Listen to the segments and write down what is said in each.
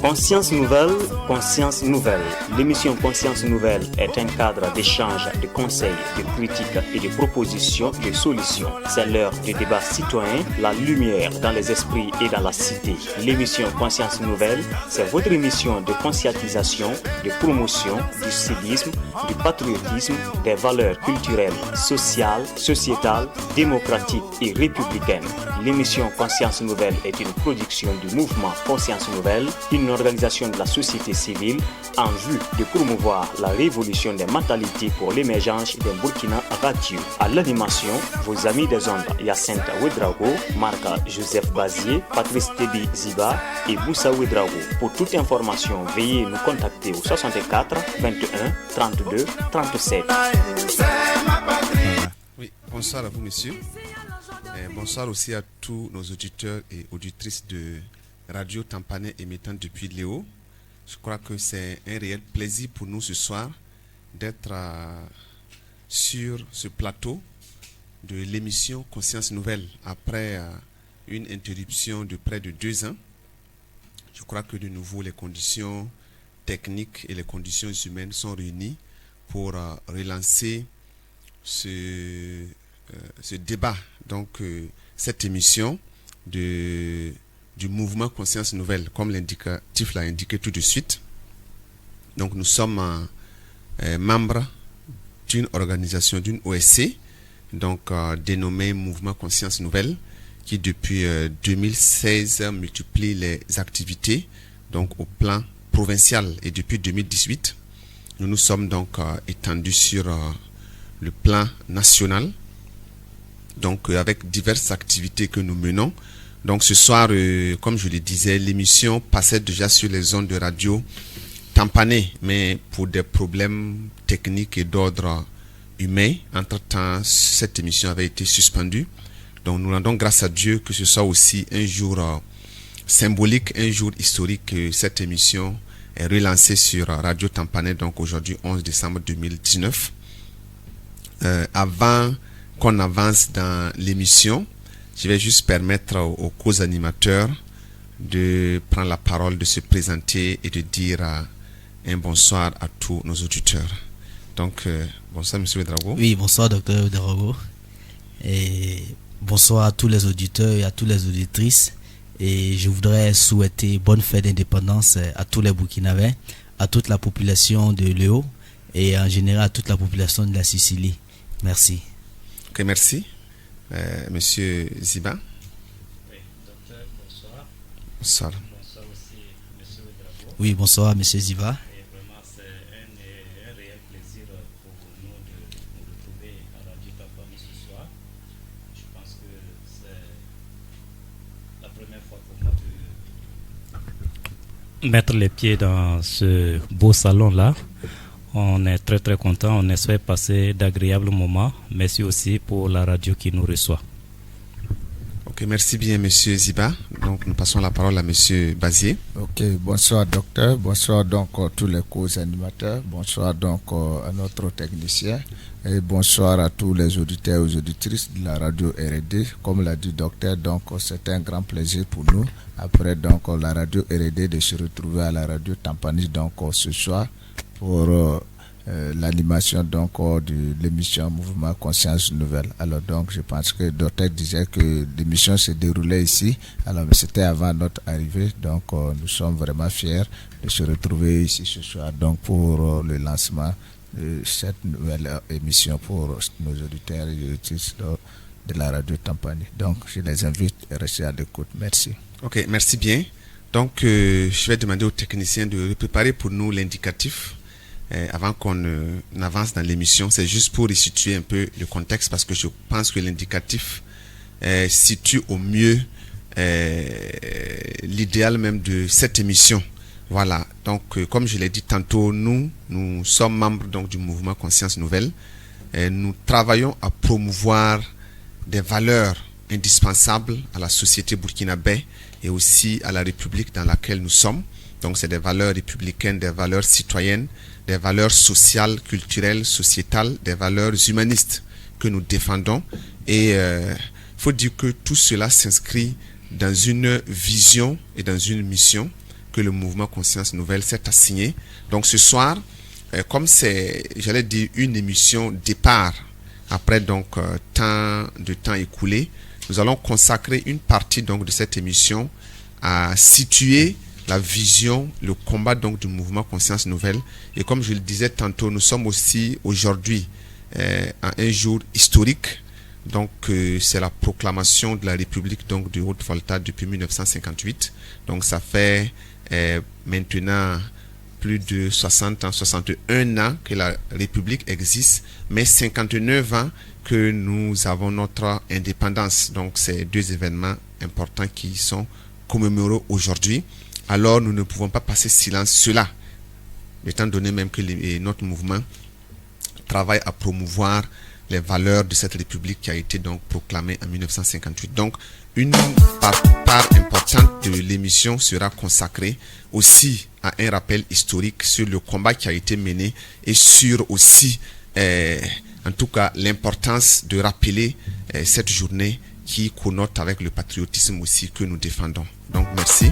Conscience nouvelle, conscience nouvelle. L'émission Conscience nouvelle est un cadre d'échange, de conseils, de critiques et de propositions de solutions. C'est l'heure du débat citoyen, la lumière dans les esprits et dans la cité. L'émission Conscience nouvelle, c'est votre émission de conscientisation, de promotion du civisme, du patriotisme, des valeurs culturelles, sociales, sociétales, démocratiques et républicaines. L'émission Conscience nouvelle est une production du mouvement Conscience nouvelle, une organisation de la société civile en vue de promouvoir la révolution des mentalités pour l'émergence d'un Burkina radieux. À l'animation, vos amis des ondes Yacinthe Ouedraogo, Marc Joseph Bazier, Patrice Tebi Ziba et Boussa Ouedraogo. Pour toute information, veuillez nous contacter au 64 21 32 37. Oui, bonsoir à vous, messieurs. Et bonsoir aussi à tous nos auditeurs et auditrices de Radio Tampané émettant depuis Léo. Je crois que c'est un réel plaisir pour nous ce soir d'être sur ce plateau de l'émission Conscience Nouvelle après une interruption de près de 2 ans. Je crois que de nouveau les conditions techniques et les conditions humaines sont réunies pour relancer ce débat, donc cette émission du mouvement Conscience Nouvelle, comme l'indicatif l'a indiqué tout de suite. Donc nous sommes membres d'une organisation, d'une OSC, donc dénommée Mouvement Conscience Nouvelle, qui depuis 2016 multiplie les activités donc au plan provincial, et depuis 2018 nous nous sommes donc étendus sur le plan national, donc avec diverses activités que nous menons. Donc ce soir, comme je le disais, l'émission passait déjà sur les ondes de radio Tampané, mais pour des problèmes techniques et d'ordre humain, entre-temps, cette émission avait été suspendue. Donc nous rendons grâce à Dieu que ce soit aussi un jour symbolique, un jour historique, que cette émission est relancée sur Radio Tampané, donc aujourd'hui 11 décembre 2019. Avant qu'on avance dans l'émission, je vais juste permettre aux co-animateurs de prendre la parole, de se présenter et de dire un bonsoir à tous nos auditeurs. Donc, bonsoir Monsieur Ouedraogo. Oui, bonsoir Docteur Ouedraogo. Et bonsoir à tous les auditeurs et à toutes les auditrices. Et je voudrais souhaiter bonne fête d'indépendance à tous les Burkinabés, à toute la population de Léo et en général à toute la population de la Sicile. Merci. Ok, merci. Monsieur Ziba. Oui, docteur, bonsoir. Bonsoir. Bonsoir aussi, monsieur Ouedraogo. Oui, bonsoir, monsieur Ziba. Et vraiment, c'est un réel plaisir pour nous de nous retrouver à Radio Tampané ce soir. Je pense que c'est la première fois pour moi de mettre les pieds dans ce beau salon-là. On est très très content, on espère passer d'agréables moments. Merci aussi pour la radio qui nous reçoit. Ok, merci bien Monsieur Ziba. Donc nous passons la parole à Monsieur Bazier. Ok, bonsoir docteur, bonsoir donc tous les co-animateurs, bonsoir donc à notre technicien et bonsoir à tous les auditeurs et aux auditrices de la radio R&D. Comme l'a dit docteur, donc c'est un grand plaisir pour nous après donc la radio R&D de se retrouver à la radio Tampané donc ce soir pour l'animation donc de l'émission Mouvement Conscience Nouvelle. Alors donc je pense que le docteur disait que l'émission se déroulait ici, alors c'était avant notre arrivée, donc nous sommes vraiment fiers de se retrouver ici ce soir donc pour le lancement de cette nouvelle émission pour nos auditeurs et auditrices de la radio Tampané. Donc je les invite à rester à l'écoute. Merci. Ok, merci bien. Donc je vais demander aux techniciens de préparer pour nous l'indicatif avant qu'on avance dans l'émission. C'est juste pour resituer un peu le contexte, parce que je pense que l'indicatif situe au mieux l'idéal même de cette émission. Voilà, donc comme je l'ai dit tantôt, nous sommes membres donc du mouvement Conscience Nouvelle. Nous travaillons à promouvoir des valeurs indispensables à la société burkinabé et aussi à la République dans laquelle nous sommes. Donc c'est des valeurs républicaines, des valeurs citoyennes, des valeurs sociales, culturelles, sociétales, des valeurs humanistes que nous défendons. Et il faut dire que tout cela s'inscrit dans une vision et dans une mission que le mouvement Conscience Nouvelle s'est assigné. Donc ce soir, comme c'est, j'allais dire, une émission départ, après donc tant de temps écoulé, nous allons consacrer une partie donc de cette émission à situer la vision, le combat donc du mouvement Conscience Nouvelle. Et comme je le disais tantôt, nous sommes aussi aujourd'hui à un jour historique. Donc c'est la proclamation de la République donc de Haute-Volta depuis 1958. Donc ça fait maintenant plus de 60 ans, 61 ans que la République existe, mais 59 ans que nous avons notre indépendance. Donc c'est deux événements importants qui sont commémorés aujourd'hui. Alors nous ne pouvons pas passer silence cela, étant donné même que notre mouvement travaille à promouvoir les valeurs de cette République qui a été donc proclamée en 1958. Donc une part importante de l'émission sera consacrée aussi à un rappel historique sur le combat qui a été mené et sur aussi en tout cas l'importance de rappeler cette journée qui connote avec le patriotisme aussi que nous défendons. Donc merci.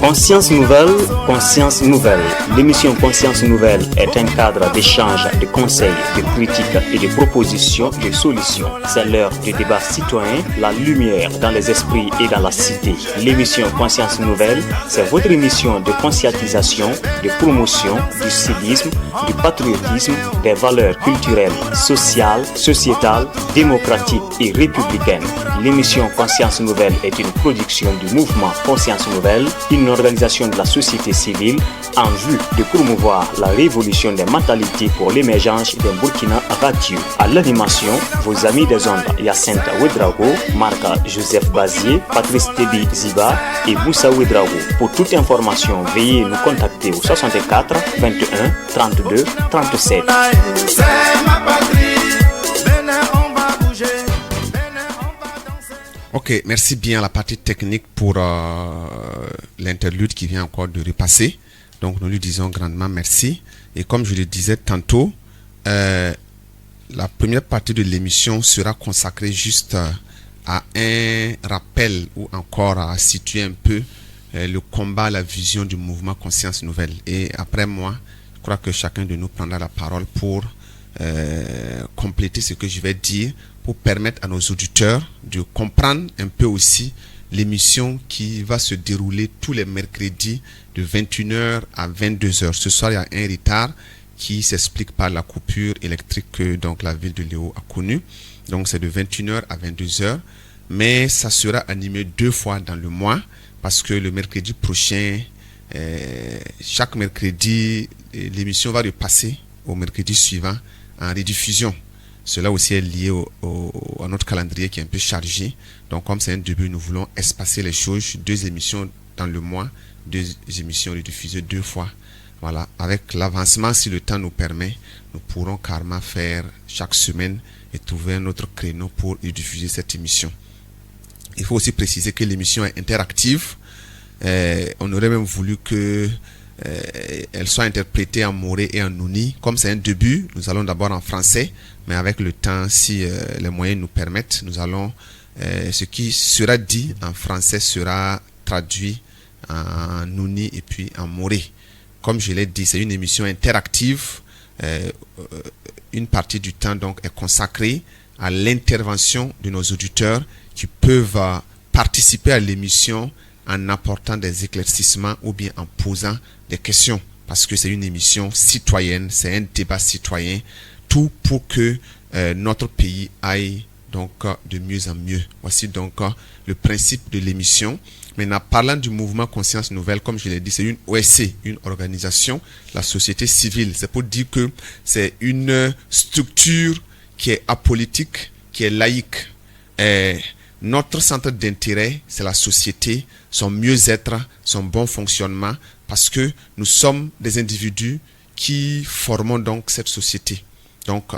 Conscience Nouvelle, Conscience Nouvelle. L'émission Conscience Nouvelle est un cadre d'échange, de conseils, de critiques et de propositions, de solutions. C'est l'heure du débat citoyen, la lumière dans les esprits et dans la cité. L'émission Conscience Nouvelle, c'est votre émission de conscientisation, de promotion du civisme, du patriotisme, des valeurs culturelles, sociales, sociétales, démocratiques et républicaines. L'émission Conscience Nouvelle est une production du mouvement Conscience Nouvelle, une organisation de la société civile en vue de promouvoir la révolution des mentalités pour l'émergence d'un Burkina radieux. À l'animation, vos amis des ondes Yacinthe Ouedraogo, Marc Joseph Bazier, Patrice Tebi Ziba et Boussa Ouedraogo. Pour toute information, veuillez nous contacter au 64 21 32 37. Ok, merci bien à la partie technique pour l'interlude qui vient encore de repasser. Donc nous lui disons grandement merci. Et comme je le disais tantôt, la première partie de l'émission sera consacrée juste à un rappel ou encore à situer un peu le combat, la vision du mouvement Conscience Nouvelle. Et après moi, je crois que chacun de nous prendra la parole pour compléter ce que je vais dire, pour permettre à nos auditeurs de comprendre un peu aussi l'émission qui va se dérouler tous les mercredis de 21h à 22h. Ce soir, il y a un retard qui s'explique par la coupure électrique que donc la ville de Léo a connue. Donc c'est de 21h à 22h, mais ça sera animé 2 fois dans le mois parce que le mercredi prochain, chaque mercredi, l'émission va repasser au mercredi suivant en rediffusion. Cela aussi est lié à notre calendrier qui est un peu chargé. Donc comme c'est un début, nous voulons espacer les choses. 2 émissions dans le mois, 2 émissions rediffusées 2 fois. Voilà. Avec l'avancement, si le temps nous permet, nous pourrons carrément faire chaque semaine et trouver un autre créneau pour rediffuser cette émission. Il faut aussi préciser que l'émission est interactive. On aurait même voulu que elle soit interprétée en moré et en nouni. Comme c'est un début, nous allons d'abord en français, mais avec le temps, si les moyens nous permettent, nous allons ce qui sera dit en français sera traduit en nouni et puis en moré. Comme je l'ai dit, c'est une émission interactive. Une partie du temps donc est consacrée à l'intervention de nos auditeurs qui peuvent participer à l'émission en apportant des éclaircissements ou bien en posant des questions, parce que c'est une émission citoyenne, c'est un débat citoyen, tout pour que notre pays aille donc de mieux en mieux. Voici donc le principe de l'émission. Maintenant, parlant du mouvement Conscience Nouvelle, comme je l'ai dit, c'est une OSC, une organisation, la société civile. C'est pour dire que c'est une structure qui est apolitique, qui est laïque. Notre centre d'intérêt, c'est la société, son mieux-être, son bon fonctionnement, parce que nous sommes des individus qui formons donc cette société. Donc,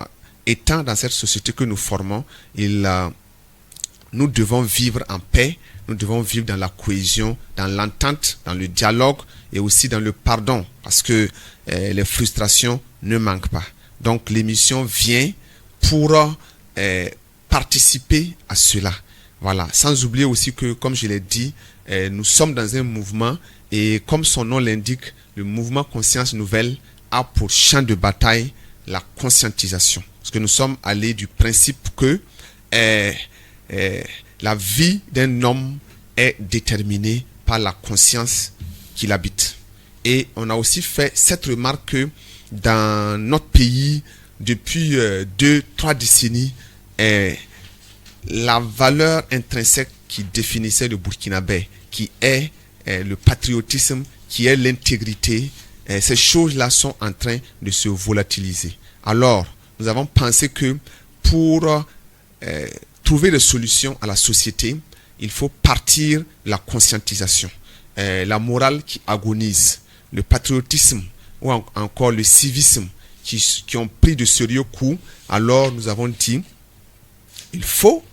étant dans cette société que nous formons, nous devons vivre en paix, nous devons vivre dans la cohésion, dans l'entente, dans le dialogue et aussi dans le pardon, parce que les frustrations ne manquent pas. Donc l'émission vient pour participer à cela. Voilà. Sans oublier aussi que, comme je l'ai dit, nous sommes dans un mouvement et comme son nom l'indique, le mouvement Conscience Nouvelle a pour champ de bataille la conscientisation. Parce que nous sommes allés du principe que la vie d'un homme est déterminée par la conscience qu'il habite. Et on a aussi fait cette remarque que dans notre pays, depuis 2-3 décennies, la valeur intrinsèque qui définissait le Burkinabé, qui est le patriotisme, qui est l'intégrité, ces choses-là sont en train de se volatiliser. Alors, nous avons pensé que pour trouver des solutions à la société, il faut partir de la conscientisation. La morale qui agonise, le patriotisme ou encore le civisme qui ont pris de sérieux coups. Alors, nous avons dit, il faut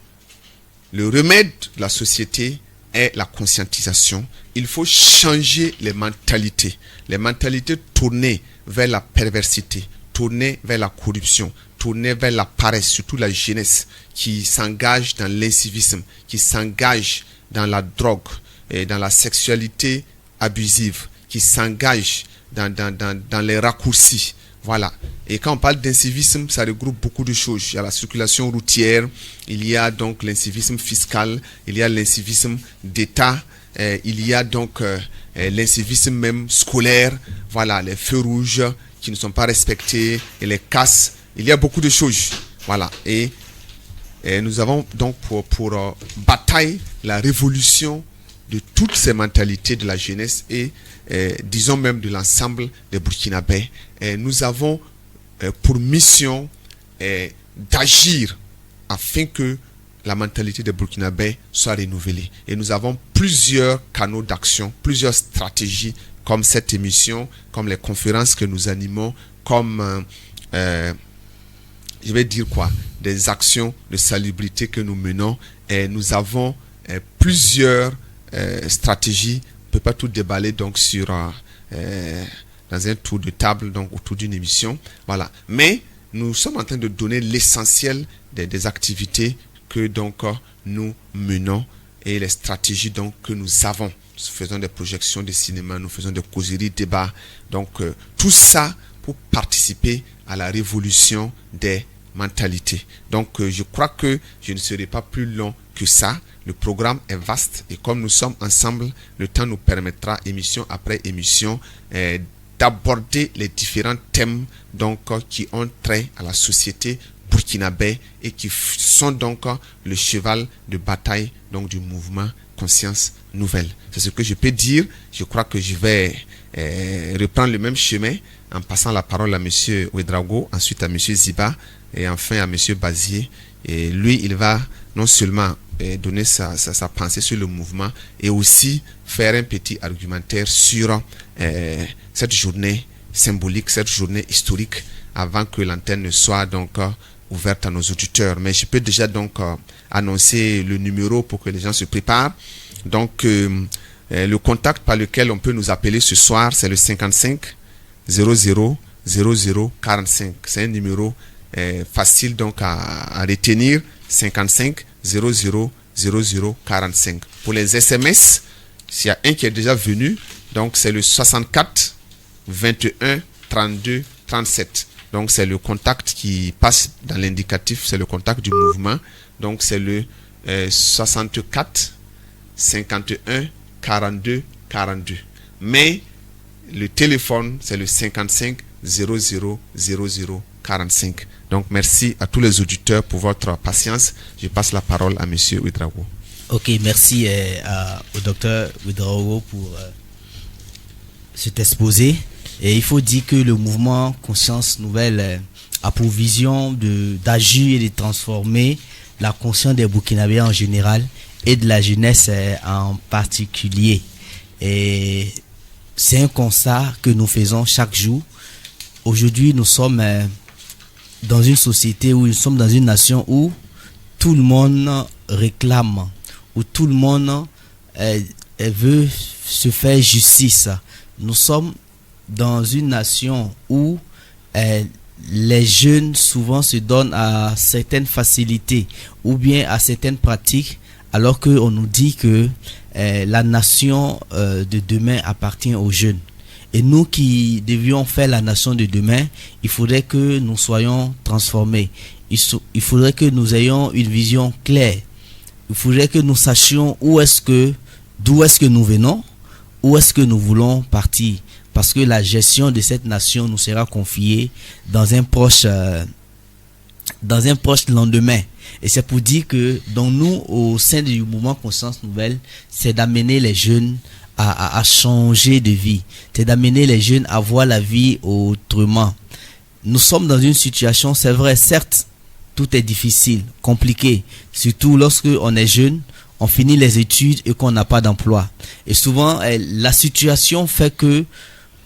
le remède de la société est la conscientisation. Il faut changer les mentalités tournées vers la perversité, tournées vers la corruption, tournées vers la paresse, surtout la jeunesse qui s'engage dans l'incivisme, qui s'engage dans la drogue et dans la sexualité abusive, qui s'engage dans les raccourcis. Voilà. Et quand on parle d'incivisme, ça regroupe beaucoup de choses. Il y a la circulation routière, il y a donc l'incivisme fiscal, il y a l'incivisme d'État, il y a donc l'incivisme même scolaire, voilà, les feux rouges qui ne sont pas respectés, et les casses, il y a beaucoup de choses. Voilà. Et nous avons donc pour bataille la révolution de toutes ces mentalités de la jeunesse et disons même de l'ensemble des Burkinabés. Nous avons pour mission d'agir afin que la mentalité des Burkinabés soit renouvelée. Et nous avons plusieurs canaux d'action, plusieurs stratégies comme cette émission, comme les conférences que nous animons, comme je vais dire quoi, des actions de salubrité que nous menons. Et nous avons plusieurs stratégies. On ne peut pas tout déballer donc sur dans un tour de table, donc autour d'une émission. Voilà. Mais nous sommes en train de donner l'essentiel des activités que donc nous menons et les stratégies donc que nous avons. Nous faisons des projections de cinéma, nous faisons des causeries, débats. Donc tout ça pour participer à la révolution des mentalités. Donc je crois que je ne serai pas plus long que ça. Le programme est vaste et comme nous sommes ensemble, le temps nous permettra, émission après émission, d'aborder les différents thèmes donc qui ont trait à la société burkinabé et qui sont donc le cheval de bataille donc du mouvement Conscience Nouvelle. C'est ce que je peux dire. Je crois que je vais reprendre le même chemin en passant la parole à M. Ouedraogo, ensuite à M. Ziba et enfin à M. Bazier. Et lui, il va non seulement donner sa pensée sur le mouvement et aussi faire un petit argumentaire sur cette journée symbolique, cette journée historique avant que l'antenne ne soit donc ouverte à nos auditeurs. Mais je peux déjà donc annoncer le numéro pour que les gens se préparent. Donc le contact par lequel on peut nous appeler ce soir, c'est le 55 00 00 45. C'est un numéro facile donc à retenir, 55 00 00 45. Pour les SMS, s'il y a un qui est déjà venu, donc c'est le 64 21 32 37. Donc c'est le contact qui passe dans l'indicatif, c'est le contact du mouvement. Donc c'est le 64 51 42 42. Mais le téléphone, c'est le 55 00 00 45. Donc merci à tous les auditeurs pour votre patience. Je passe la parole à M. Ouedraogo. Ok, merci au docteur Ouedraogo pour cet exposé. Et il faut dire que le mouvement Conscience Nouvelle a pour vision d'agir et de transformer la conscience des Burkinabés en général et de la jeunesse en particulier. Et c'est un constat que nous faisons chaque jour. Aujourd'hui, nous sommes dans une société où nous sommes dans une nation où tout le monde réclame, où tout le monde veut se faire justice. Nous sommes dans une nation où les jeunes souvent se donnent à certaines facilités ou bien à certaines pratiques, alors qu'on nous dit que la nation de demain appartient aux jeunes. Et nous qui devions faire la nation de demain, il faudrait que nous soyons transformés. Il faudrait que nous ayons une vision claire. Il faudrait que nous sachions d'où est-ce que nous venons, où est-ce que nous voulons partir. Parce que la gestion de cette nation nous sera confiée dans un proche lendemain. Et c'est pour dire que dans nous, au sein du mouvement Conscience Nouvelle, c'est d'amener les jeunes à changer de vie. C'est d'amener les jeunes à voir la vie autrement. Nous sommes dans une situation, c'est vrai, certes, tout est difficile, compliqué. Surtout lorsque on est jeune, on finit les études et qu'on n'a pas d'emploi. Et souvent, la situation fait que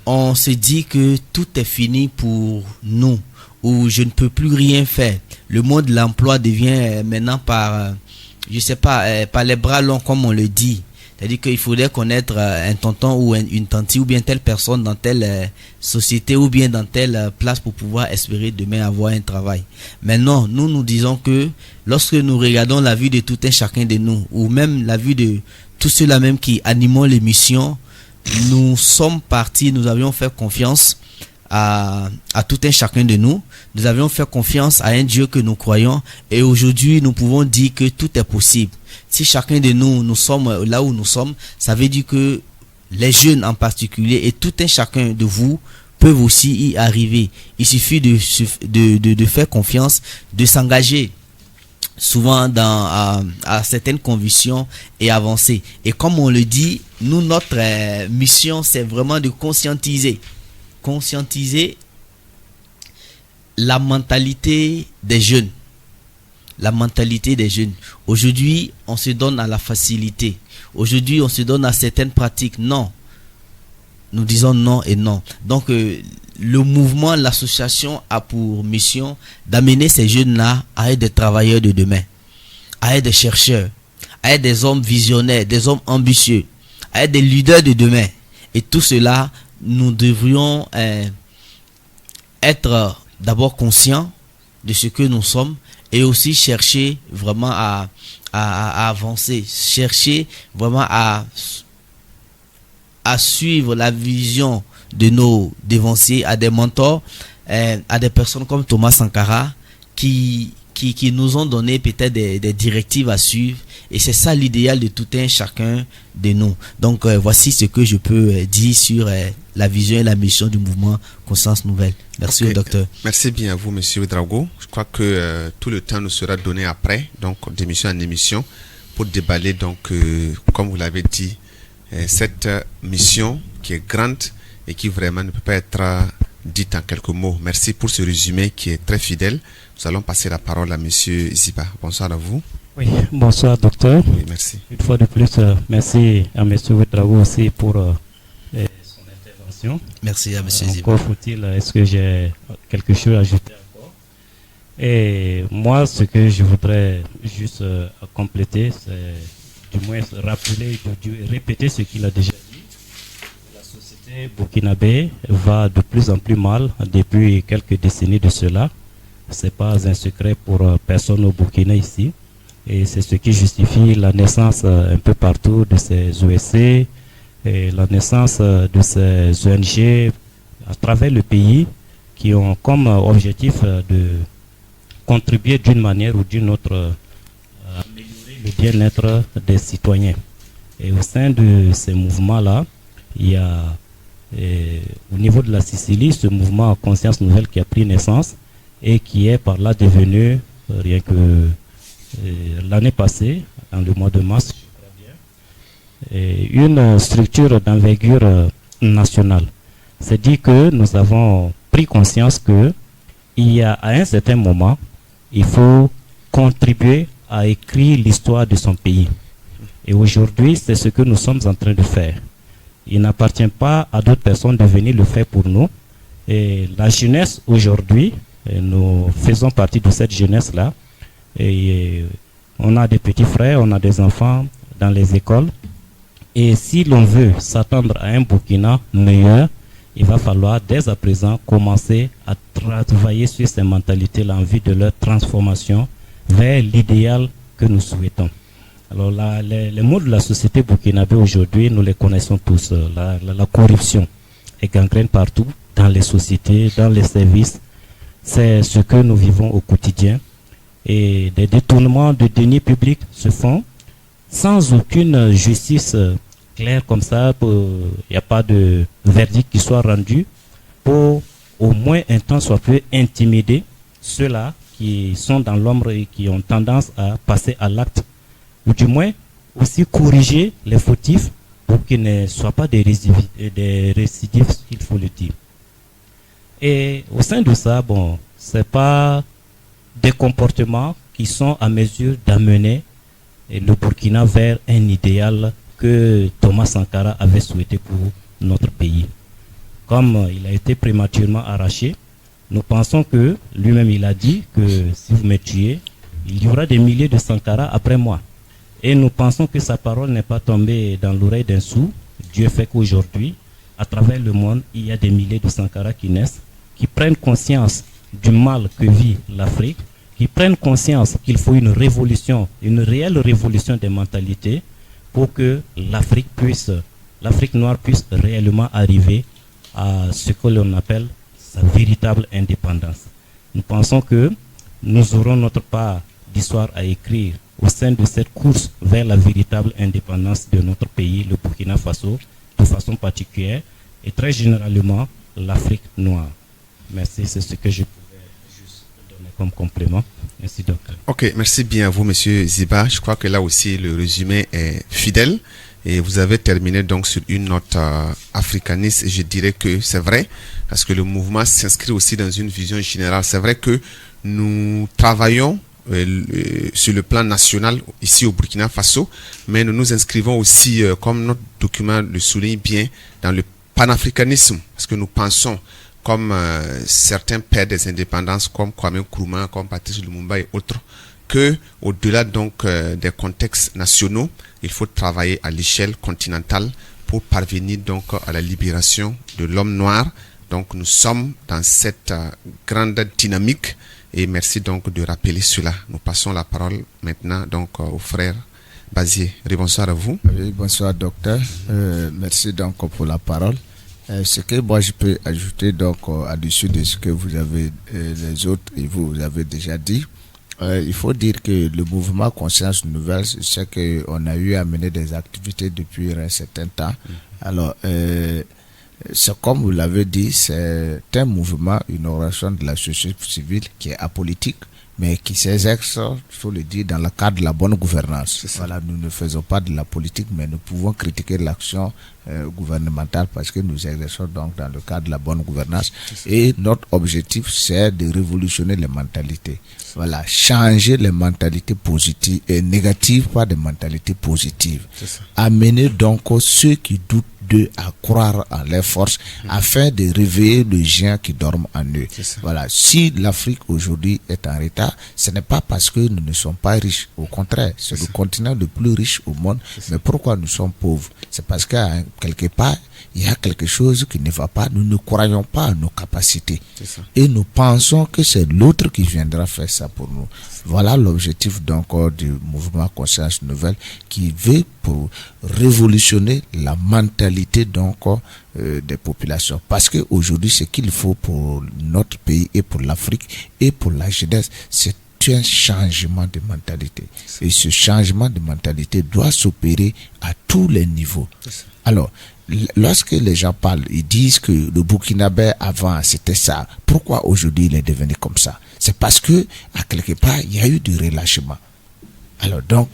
on se dit que tout est fini pour nous, ou je ne peux plus rien faire. Le monde de l'emploi devient maintenant par les bras longs, comme on le dit. C'est-à-dire qu'il faudrait connaître un tonton ou une tante ou bien telle personne dans telle société ou bien dans telle place pour pouvoir espérer demain avoir un travail. Mais non, nous disons que lorsque nous regardons la vie de tout un chacun de nous, ou même la vie de tous ceux-là même qui animent l'émission, nous sommes partis, nous avions fait confiance à tout un chacun de nous. Nous avions fait confiance à un Dieu que nous croyons, et aujourd'hui nous pouvons dire que tout est possible. Si chacun de nous sommes là où nous sommes, ça veut dire que les jeunes en particulier et tout un chacun de vous peuvent aussi y arriver. Il suffit de faire confiance, de s'engager souvent à certaines convictions et avancer. Et comme on le dit, nous, notre mission, c'est vraiment de conscientiser la mentalité des jeunes. La mentalité des jeunes. Aujourd'hui, on se donne à la facilité. Aujourd'hui, on se donne à certaines pratiques. Non. Nous disons non et non. Donc, le mouvement, l'association a pour mission d'amener ces jeunes-là à être des travailleurs de demain, à être des chercheurs, à être des hommes visionnaires, des hommes ambitieux, à être des leaders de demain. Et tout cela, nous devrions être d'abord conscients de ce que nous sommes, et aussi chercher vraiment à avancer, chercher vraiment à suivre la vision de nos devanciers, à des mentors, à des personnes comme Thomas Sankara qui nous ont donné peut-être des directives à suivre, et c'est ça l'idéal de tout un chacun de nous. Donc voici ce que je peux dire sur la vision et la mission du mouvement Conscience Nouvelle. Merci au docteur. Merci bien à vous, monsieur Drago. Je crois que tout le temps nous sera donné après, donc d'émission en émission, pour déballer, donc comme vous l'avez dit, cette mission qui est grande et qui vraiment ne peut pas être dite en quelques mots. Merci pour ce résumé qui est très fidèle. Nous allons passer la parole à monsieur Ziba. Bonsoir à vous. Oui, bonsoir docteur. Oui, merci. Une fois de plus, merci à monsieur Drago aussi pour son intervention. Merci à monsieur Ziba. Encore faut-il, est-ce que j'ai quelque chose à ajouter encore? Et moi, ce que je voudrais juste compléter, c'est du moins rappeler, répéter ce qu'il a déjà dit. La société burkinabé va de plus en plus mal depuis quelques décennies de cela. Ce n'est pas un secret pour personne au Burkina ici. Et c'est ce qui justifie la naissance un peu partout de ces OSC et la naissance de ces ONG à travers le pays qui ont comme objectif de contribuer d'une manière ou d'une autre à améliorer le bien-être des citoyens. Et au sein de ces mouvements-là, il y a au niveau de la Sicile ce mouvement Conscience Nouvelle qui a pris naissance et qui est par là devenu, rien que l'année passée, dans le mois de mars, je crois bien, une structure d'envergure nationale. C'est dit que nous avons pris conscience que il y a à un certain moment, il faut contribuer à écrire l'histoire de son pays. Et aujourd'hui, c'est ce que nous sommes en train de faire. Il n'appartient pas à d'autres personnes de venir le faire pour nous. Et la jeunesse aujourd'hui, nous faisons partie de cette jeunesse-là. Et on a des petits frères, on a des enfants dans les écoles. Et si l'on veut s'attendre à un Burkina meilleur, il va falloir dès à présent commencer à travailler sur ces mentalités-là en vue de leur transformation vers l'idéal que nous souhaitons. Alors les maux de la société burkinabé aujourd'hui, nous les connaissons tous. La corruption est gangrène partout, dans les sociétés, dans les services. C'est ce que nous vivons au quotidien. Et des détournements de deniers publics se font sans aucune justice claire comme ça. Il n'y a pas de verdict qui soit rendu pour au moins un temps soit peu intimider ceux-là qui sont dans l'ombre et qui ont tendance à passer à l'acte, ou du moins aussi corriger les fautifs pour qu'ils ne soient pas des récidives, il faut le dire. Et au sein de ça, bon, c'est pas des comportements qui sont à mesure d'amener le Burkina vers un idéal que Thomas Sankara avait souhaité pour notre pays. Comme il a été prématurément arraché, nous pensons que, lui-même il a dit que si vous me tuez, il y aura des milliers de Sankara après moi. Et nous pensons que sa parole n'est pas tombée dans l'oreille d'un sourd. Dieu fait qu'aujourd'hui, à travers le monde, il y a des milliers de Sankara qui naissent, qui prennent conscience du mal que vit l'Afrique, qui prennent conscience qu'il faut une révolution, une réelle révolution des mentalités pour que l'Afrique noire puisse réellement arriver à ce que l'on appelle sa véritable indépendance. Nous pensons que nous aurons notre part d'histoire à écrire au sein de cette course vers la véritable indépendance de notre pays, le Burkina Faso, de façon particulière, et très généralement l'Afrique noire. Merci, c'est ce que je pouvais juste donner comme complément. Merci, docteur. Ok, merci bien à vous, monsieur Ziba. Je crois que là aussi, le résumé est fidèle. Et vous avez terminé donc sur une note africaniste. Et je dirais que c'est vrai, parce que le mouvement s'inscrit aussi dans une vision générale. C'est vrai que nous travaillons sur le plan national ici au Burkina Faso, mais nous nous inscrivons aussi, comme notre document le souligne bien, dans le panafricanisme, parce que nous pensons, comme certains pères des indépendances, comme Kwame Nkrumah, comme Patrice Lumumba et autres, que au-delà donc des contextes nationaux, il faut travailler à l'échelle continentale pour parvenir donc à la libération de l'homme noir. Donc nous sommes dans cette grande dynamique et merci donc de rappeler cela. Nous passons la parole maintenant donc au frère Bazier. Bonsoir à vous. Oui, bonsoir docteur. Merci donc pour la parole. Ce que moi je peux ajouter donc à l'issue de ce que vous avez les autres et vous avez déjà dit. Il faut dire que le mouvement Conscience Nouvelle, c'est qu'on a eu à mener des activités depuis un certain temps. Alors, c'est comme vous l'avez dit, c'est un mouvement, une organisation de la société civile qui est apolitique, mais qui s'exerce, il faut le dire, dans le cadre de la bonne gouvernance. Voilà, nous ne faisons pas de la politique, mais nous pouvons critiquer l'action gouvernementale parce que nous exerçons donc dans le cadre de la bonne gouvernance. Et notre objectif, c'est de révolutionner les mentalités. Voilà, changer les mentalités positives et négatives par des mentalités positives. Amener donc ceux qui doutent d'eux à croire en leurs forces afin de réveiller le géant qui dorment en eux. Voilà, si l'Afrique aujourd'hui est en retard, ce n'est pas parce que nous ne sommes pas riches. Au contraire, c'est le continent le plus riche au monde. Mais pourquoi nous sommes pauvres? C'est parce que quelque part, il y a quelque chose qui ne va pas. Nous ne croyons pas à nos capacités. Et nous pensons que c'est l'autre qui viendra faire ça pour nous. Voilà l'objectif donc du mouvement Conscience Nouvelle qui veut pour révolutionner la mentalité donc des populations. Parce qu'aujourd'hui, ce qu'il faut pour notre pays et pour l'Afrique et pour la jeunesse, c'est un changement de mentalité. Et ce changement de mentalité doit s'opérer à tous les niveaux. Alors, lorsque les gens parlent, ils disent que le Burkinabé avant c'était ça. Pourquoi aujourd'hui il est devenu comme ça? C'est parce que à quelque part il y a eu du relâchement. Alors donc,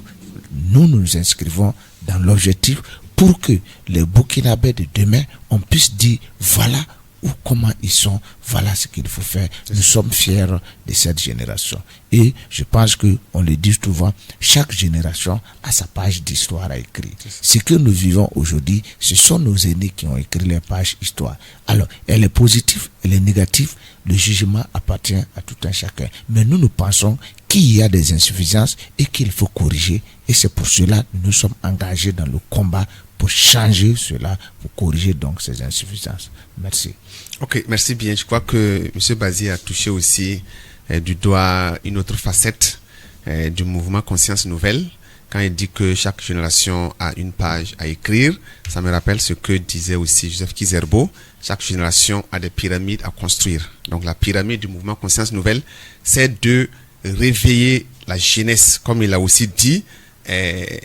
nous nous inscrivons dans l'objectif pour que les Burkinabés de demain, on puisse dire voilà ou comment ils sont, voilà ce qu'il faut faire. Nous sommes fiers de cette génération. Et je pense qu'on le dit souvent, chaque génération a sa page d'histoire à écrire. Ce que nous vivons aujourd'hui, ce sont nos aînés qui ont écrit les pages histoire. Alors, elle est positive, elle est négative, le jugement appartient à tout un chacun. Mais nous pensons qu'il y a des insuffisances et qu'il faut corriger. Et c'est pour cela que nous sommes engagés dans le combat pour changer cela, pour corriger donc ces insuffisances. Merci. Ok, merci bien. Je crois que M. Bazier a touché aussi du doigt une autre facette du mouvement Conscience Nouvelle. Quand il dit que chaque génération a une page à écrire, ça me rappelle ce que disait aussi Joseph Kizerbo. Chaque génération a des pyramides à construire. Donc la pyramide du mouvement Conscience Nouvelle, c'est de réveiller la jeunesse. Comme il a aussi dit, il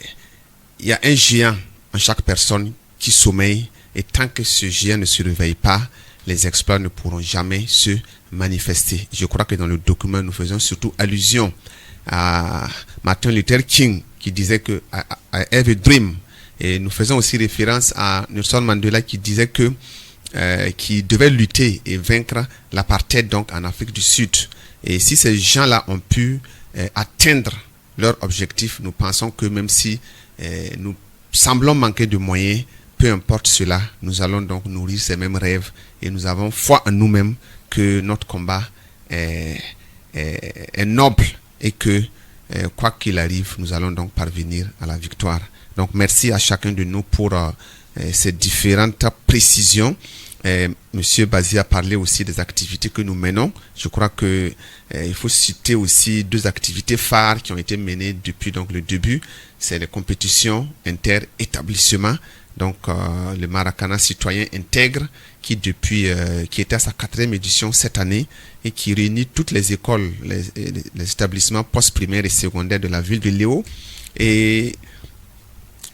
y a un géant en chaque personne qui sommeille, et tant que ce géant ne se réveille pas, les exploits ne pourront jamais se manifester. Je crois que dans le document, nous faisons surtout allusion à Martin Luther King, qui disait que I have a dream. Et nous faisons aussi référence à Nelson Mandela, qui disait que qui devait lutter et vaincre l'apartheid donc en Afrique du Sud. Et si ces gens-là ont pu atteindre leur objectif, nous pensons que même si nous semblons manquer de moyens, peu importe cela, nous allons donc nourrir ces mêmes rêves et nous avons foi en nous-mêmes que notre combat est noble et que quoi qu'il arrive, nous allons donc parvenir à la victoire. Donc merci à chacun de nous pour ces différentes précisions. Monsieur Bazier a parlé aussi des activités que nous menons. Je crois que il faut citer aussi 2 activités phares qui ont été menées depuis donc le début. C'est les compétitions inter-établissements. Donc le Maracana citoyen intègre qui depuis qui était à sa 4e édition cette année et qui réunit toutes les écoles, les établissements post-primaires et secondaires de la ville de Léo, et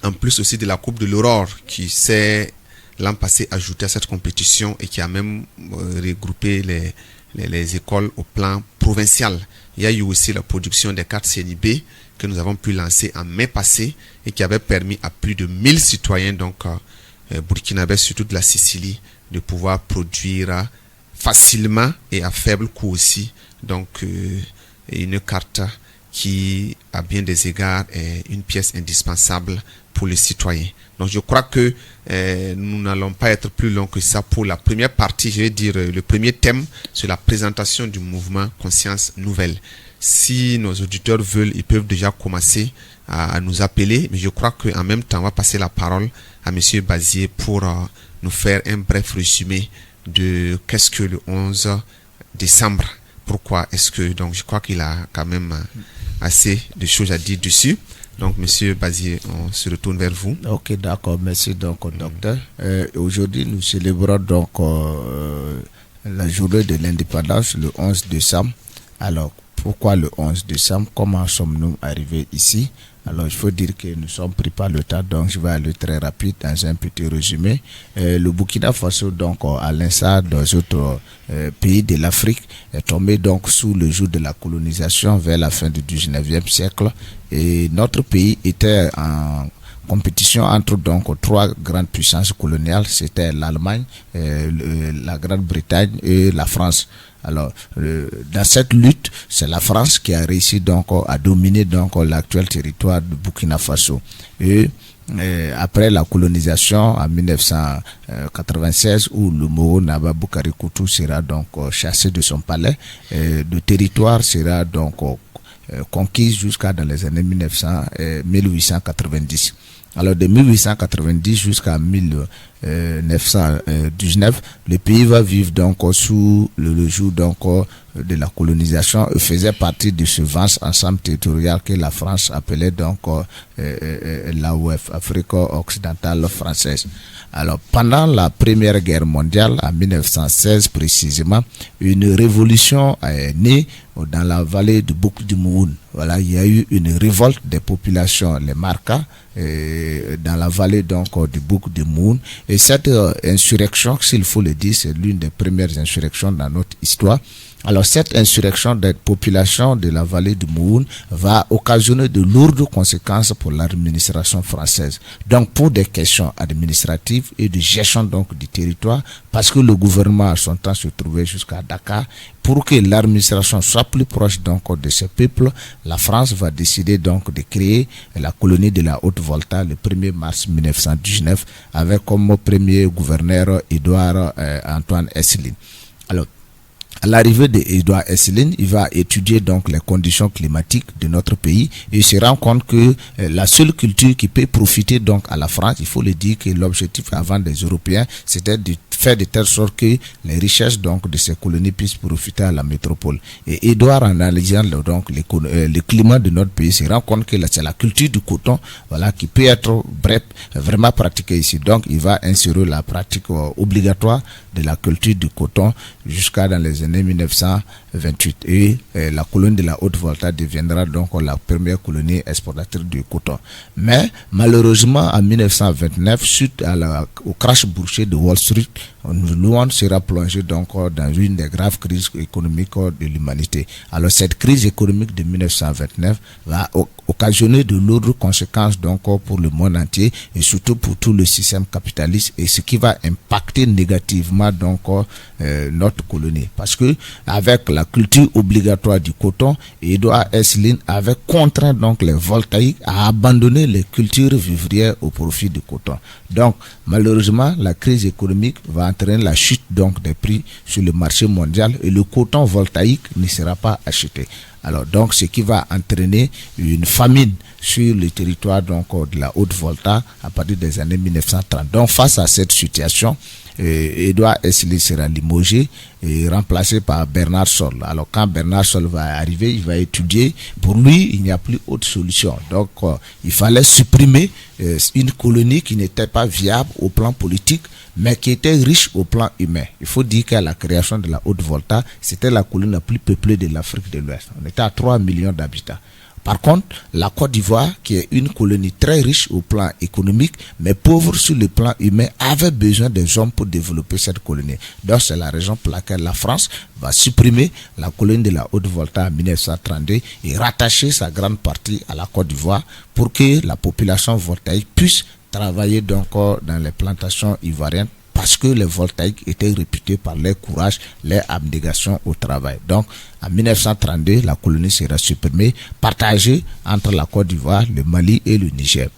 en plus aussi de la Coupe de l'Aurore qui s'est l'an passé ajouté à cette compétition et qui a même regroupé les écoles au plan provincial. Il y a eu aussi la production des cartes CNIB que nous avons pu lancer en mai passé et qui avait permis à plus de 1000 citoyens donc burkinabés, surtout de la Sicile, de pouvoir produire facilement et à faible coût aussi donc une carte qui à bien des égards est une pièce indispensable pour les citoyens. Donc je crois que nous n'allons pas être plus long que ça pour la première partie. Je vais dire le premier thème sur la présentation du mouvement Conscience Nouvelle. Si nos auditeurs veulent, ils peuvent déjà commencer à nous appeler, mais je crois qu'en même temps, on va passer la parole à Monsieur Bazier pour nous faire un bref résumé de qu'est-ce que le 11 décembre. Pourquoi est-ce que, donc je crois qu'il a quand même assez de choses à dire dessus. Donc, Monsieur Bazier, on se retourne vers vous. Ok, d'accord. Merci donc au docteur. Aujourd'hui, nous célébrons donc la journée de l'indépendance, le 11 décembre. Alors, pourquoi le 11 décembre? Comment sommes-nous arrivés ici? Alors, il faut dire que nous sommes pris par le temps, donc je vais aller très rapide dans un petit résumé. Le Burkina Faso, donc, à l'instar des autres pays de l'Afrique, est tombé donc sous le joug de la colonisation vers la fin du 19e siècle. Et notre pays était en compétition entre donc 3 grandes puissances coloniales, c'était l'Allemagne, la Grande-Bretagne et la France. Alors, dans cette lutte, c'est la France qui a réussi donc à dominer donc l'actuel territoire du Burkina Faso. Et après la colonisation en 1996, où le Moro Naba Boukari Koutou sera donc chassé de son palais, le territoire sera donc conquis jusqu'à dans les années 1890. Alors de 1890 jusqu'à 1919, le pays va vivre donc sous le joug donc de la colonisation et faisait partie de ce vaste ensemble territorial que la France appelait donc l'AOF, Afrique occidentale française. Alors pendant la Première Guerre mondiale, en 1916 précisément, une révolution est née dans la vallée de Bouc du Moun. Voilà, il y a eu une révolte des populations, les Marcas, dans la vallée donc du Bouc du Moun. Et cette insurrection, s'il faut le dire, c'est l'une des premières insurrections dans notre histoire. Alors cette insurrection des populations de la vallée du Moun va occasionner de lourdes conséquences pour l'administration française. Donc pour des questions administratives et de gestion donc du territoire, parce que le gouvernement à son temps se trouvait jusqu'à Dakar, pour que l'administration soit plus proche donc de ce peuple, la France va décider donc de créer la colonie de la Haute-Volta le 1er mars 1919 avec comme premier gouverneur Édouard Antoine Esseline. Alors À l'arrivée d'Edouard Esseline, il va étudier donc les conditions climatiques de notre pays et il se rend compte que la seule culture qui peut profiter donc à la France, il faut le dire que l'objectif avant des Européens, c'était de faire de telle sorte que les richesses donc de ces colonies puissent profiter à la métropole. Et Edouard, en analysant donc le climat de notre pays, se rend compte que c'est la culture du coton, voilà, qui peut être vraiment pratiquée ici. Donc il va insérer la pratique obligatoire de la culture du coton jusqu'à dans les années 1928 et la colonie de la Haute-Volta deviendra donc la première colonie exportatrice du coton. Mais malheureusement en 1929, suite au crash boursier de Wall Street, le monde sera plongé donc dans une des graves crises économiques de l'humanité. Alors cette crise économique de 1929 va occasionner de lourdes conséquences donc pour le monde entier et surtout pour tout le système capitaliste, et ce qui va impacter négativement donc notre colonie, parce que avec la culture obligatoire du coton, Edouard Esseline avait contraint donc les voltaïques à abandonner les cultures vivrières au profit du coton. Donc malheureusement la crise économique va entraîner la chute donc des prix sur le marché mondial et le coton voltaïque ne sera pas acheté. Alors donc ce qui va entraîner une famine sur le territoire donc de la Haute-Volta à partir des années 1930. Donc face à cette situation, Edouard Esseline sera limogé et remplacé par Bernard Sol. Alors quand Bernard Sol va arriver, il va étudier. Pour lui, il n'y a plus autre solution. Donc il fallait supprimer une colonie qui n'était pas viable au plan politique, mais qui était riche au plan humain. Il faut dire qu'à la création de la Haute-Volta, c'était la colonie la plus peuplée de l'Afrique de l'Ouest. On était à 3 millions d'habitants. Par contre, la Côte d'Ivoire, qui est une colonie très riche au plan économique, mais pauvre sur le plan humain, avait besoin des hommes pour développer cette colonie. Donc, c'est la raison pour laquelle la France va supprimer la colonie de la Haute-Volta en 1932 et rattacher sa grande partie à la Côte d'Ivoire pour que la population voltaïque puisse travailler donc dans les plantations ivoiriennes, parce que les voltaïques étaient réputés par leur courage, leur abnégation au travail. Donc, en 1932, la colonie sera supprimée, partagée entre la Côte d'Ivoire, le Mali et le Niger.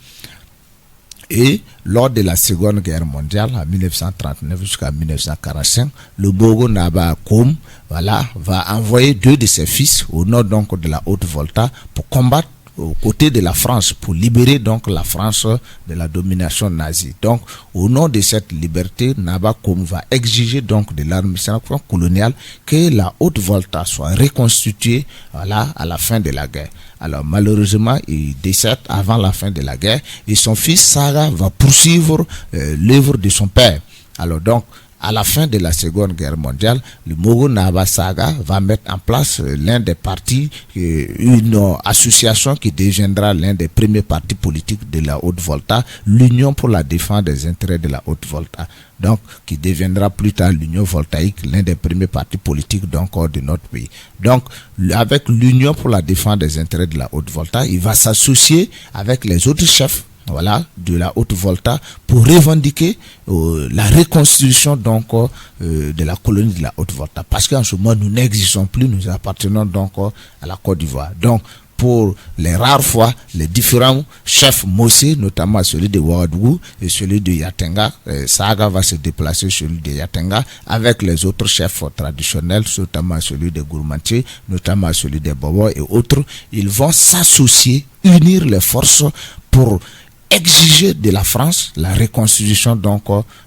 Et lors de la Seconde Guerre mondiale, en 1939 jusqu'à 1945, le Bogo Naba Koum, va envoyer 2 de ses fils au nord donc de la Haute-Volta pour combattre aux côtés de la France, pour libérer donc la France de la domination nazie. Donc au nom de cette liberté, Naba Koum va exiger donc de l'administration coloniale que la Haute-Volta soit reconstituée à la fin de la guerre. Alors malheureusement, il décède avant la fin de la guerre et son fils Saga va poursuivre l'œuvre de son père. Alors donc à la fin de la Seconde Guerre mondiale, le Mogo Naba Saga va mettre en place l'un des partis, une association qui deviendra l'un des premiers partis politiques de la Haute-Volta, l'Union pour la défense des intérêts de la Haute-Volta. Donc, qui deviendra plus tard l'Union voltaïque, l'un des premiers partis politiques donc de notre pays. Donc, avec l'Union pour la défense des intérêts de la Haute-Volta, il va s'associer avec les autres chefs de la Haute-Volta pour revendiquer la reconstitution donc de la colonie de la Haute-Volta, parce qu'en ce moment nous n'existons plus, nous appartenons donc à la Côte d'Ivoire. Donc pour les rares fois, les différents chefs Mossé, notamment celui de Ouagadougou et celui de Yatenga, Saga va se déplacer celui de Yatenga avec les autres chefs traditionnels, notamment celui de Gourmantier, notamment celui de Bobo et autres. Ils vont s'associer, unir les forces pour exiger de la France la reconstitution donc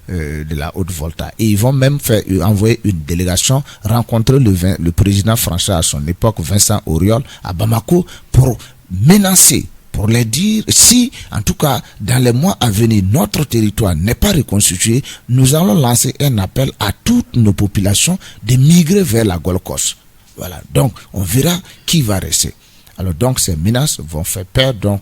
de la Haute-Volta, et ils vont même envoyer une délégation rencontrer le président français à son époque, Vincent Auriol, à Bamako, pour menacer, pour leur dire si en tout cas dans les mois à venir notre territoire n'est pas reconstitué, nous allons lancer un appel à toutes nos populations de migrer vers la Gold Coast. Voilà, donc on verra qui va rester. Alors donc ces menaces vont faire peur donc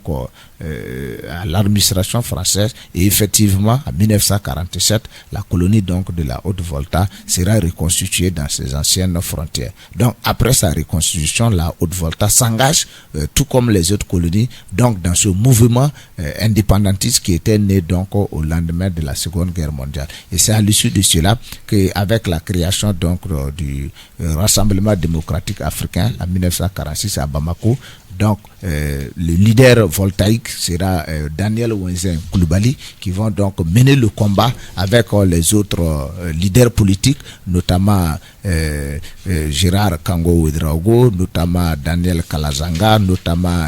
à l'administration française, et effectivement en 1947 la colonie donc de la Haute-Volta sera reconstituée dans ses anciennes frontières. Donc après sa reconstitution, la Haute-Volta s'engage tout comme les autres colonies donc dans ce mouvement indépendantiste qui était né donc au lendemain de la Seconde Guerre mondiale. Et c'est à l'issue de cela qu'avec la création donc du Rassemblement démocratique africain en 1946 à Bamako, Donc, le leader voltaïque sera Daniel Wenzen Koulibaly, qui vont donc mener le combat avec les autres leaders politiques, notamment Gérard Kango Ouedraogo, notamment Daniel Kalazanga, notamment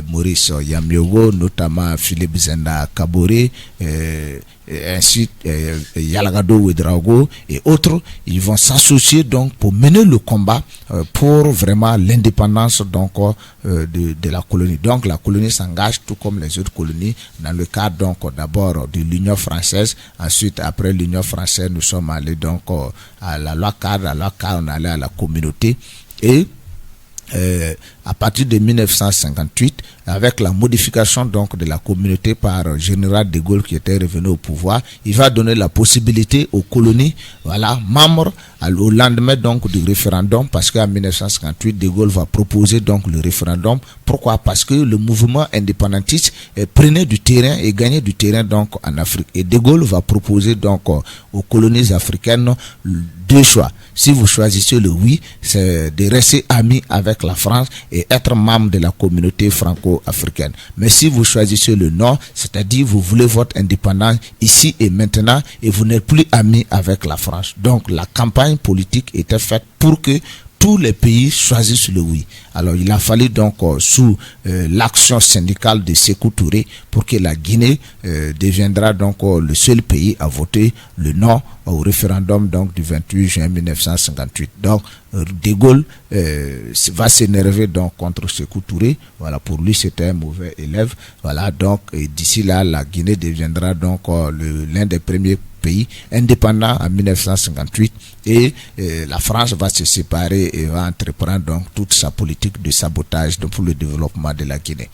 Maurice Yamyogo, notamment Philippe Zenda Kabore, ainsi Yalagado Ouedraogo et autres. Ils vont s'associer donc pour mener le combat pour vraiment l'indépendance donc de la colonie. Donc la colonie s'engage tout comme les autres colonies dans le cadre donc d'abord de l'Union française. Ensuite, après l'Union française, nous sommes allés donc à la loi cadre. À la loi cadre, on allait à la communauté. Et à partir de 1958, avec la modification donc de la communauté par Général de Gaulle qui était revenu au pouvoir, il va donner la possibilité aux colonies, voilà, membres au lendemain donc du référendum, parce qu'en 1958, de Gaulle va proposer donc le référendum. Pourquoi? Parce que le mouvement indépendantiste prenait du terrain et gagnait du terrain donc en Afrique. Et de Gaulle va proposer donc aux colonies africaines deux choix. Si vous choisissez le oui, c'est de rester amis avec la France et être membre de la communauté franco-africaine. Mais si vous choisissez le non, c'est-à-dire vous voulez votre indépendance ici et maintenant et vous n'êtes plus amis avec la France. Donc la campagne politique était faite pour que tous les pays choisissent le oui. Alors il a fallu donc sous l'action syndicale de Sékou Touré pour que la Guinée deviendra donc le seul pays à voter le non au référendum donc du 28 juin 1958. Donc de Gaulle va s'énerver donc contre Sékou Touré. Voilà, pour lui c'était un mauvais élève. Voilà, donc d'ici là la Guinée deviendra donc l'un des premiers pays indépendants en 1958 et la France va se séparer et va entreprendre donc toute sa politique de sabotage pour le développement de la Guinée.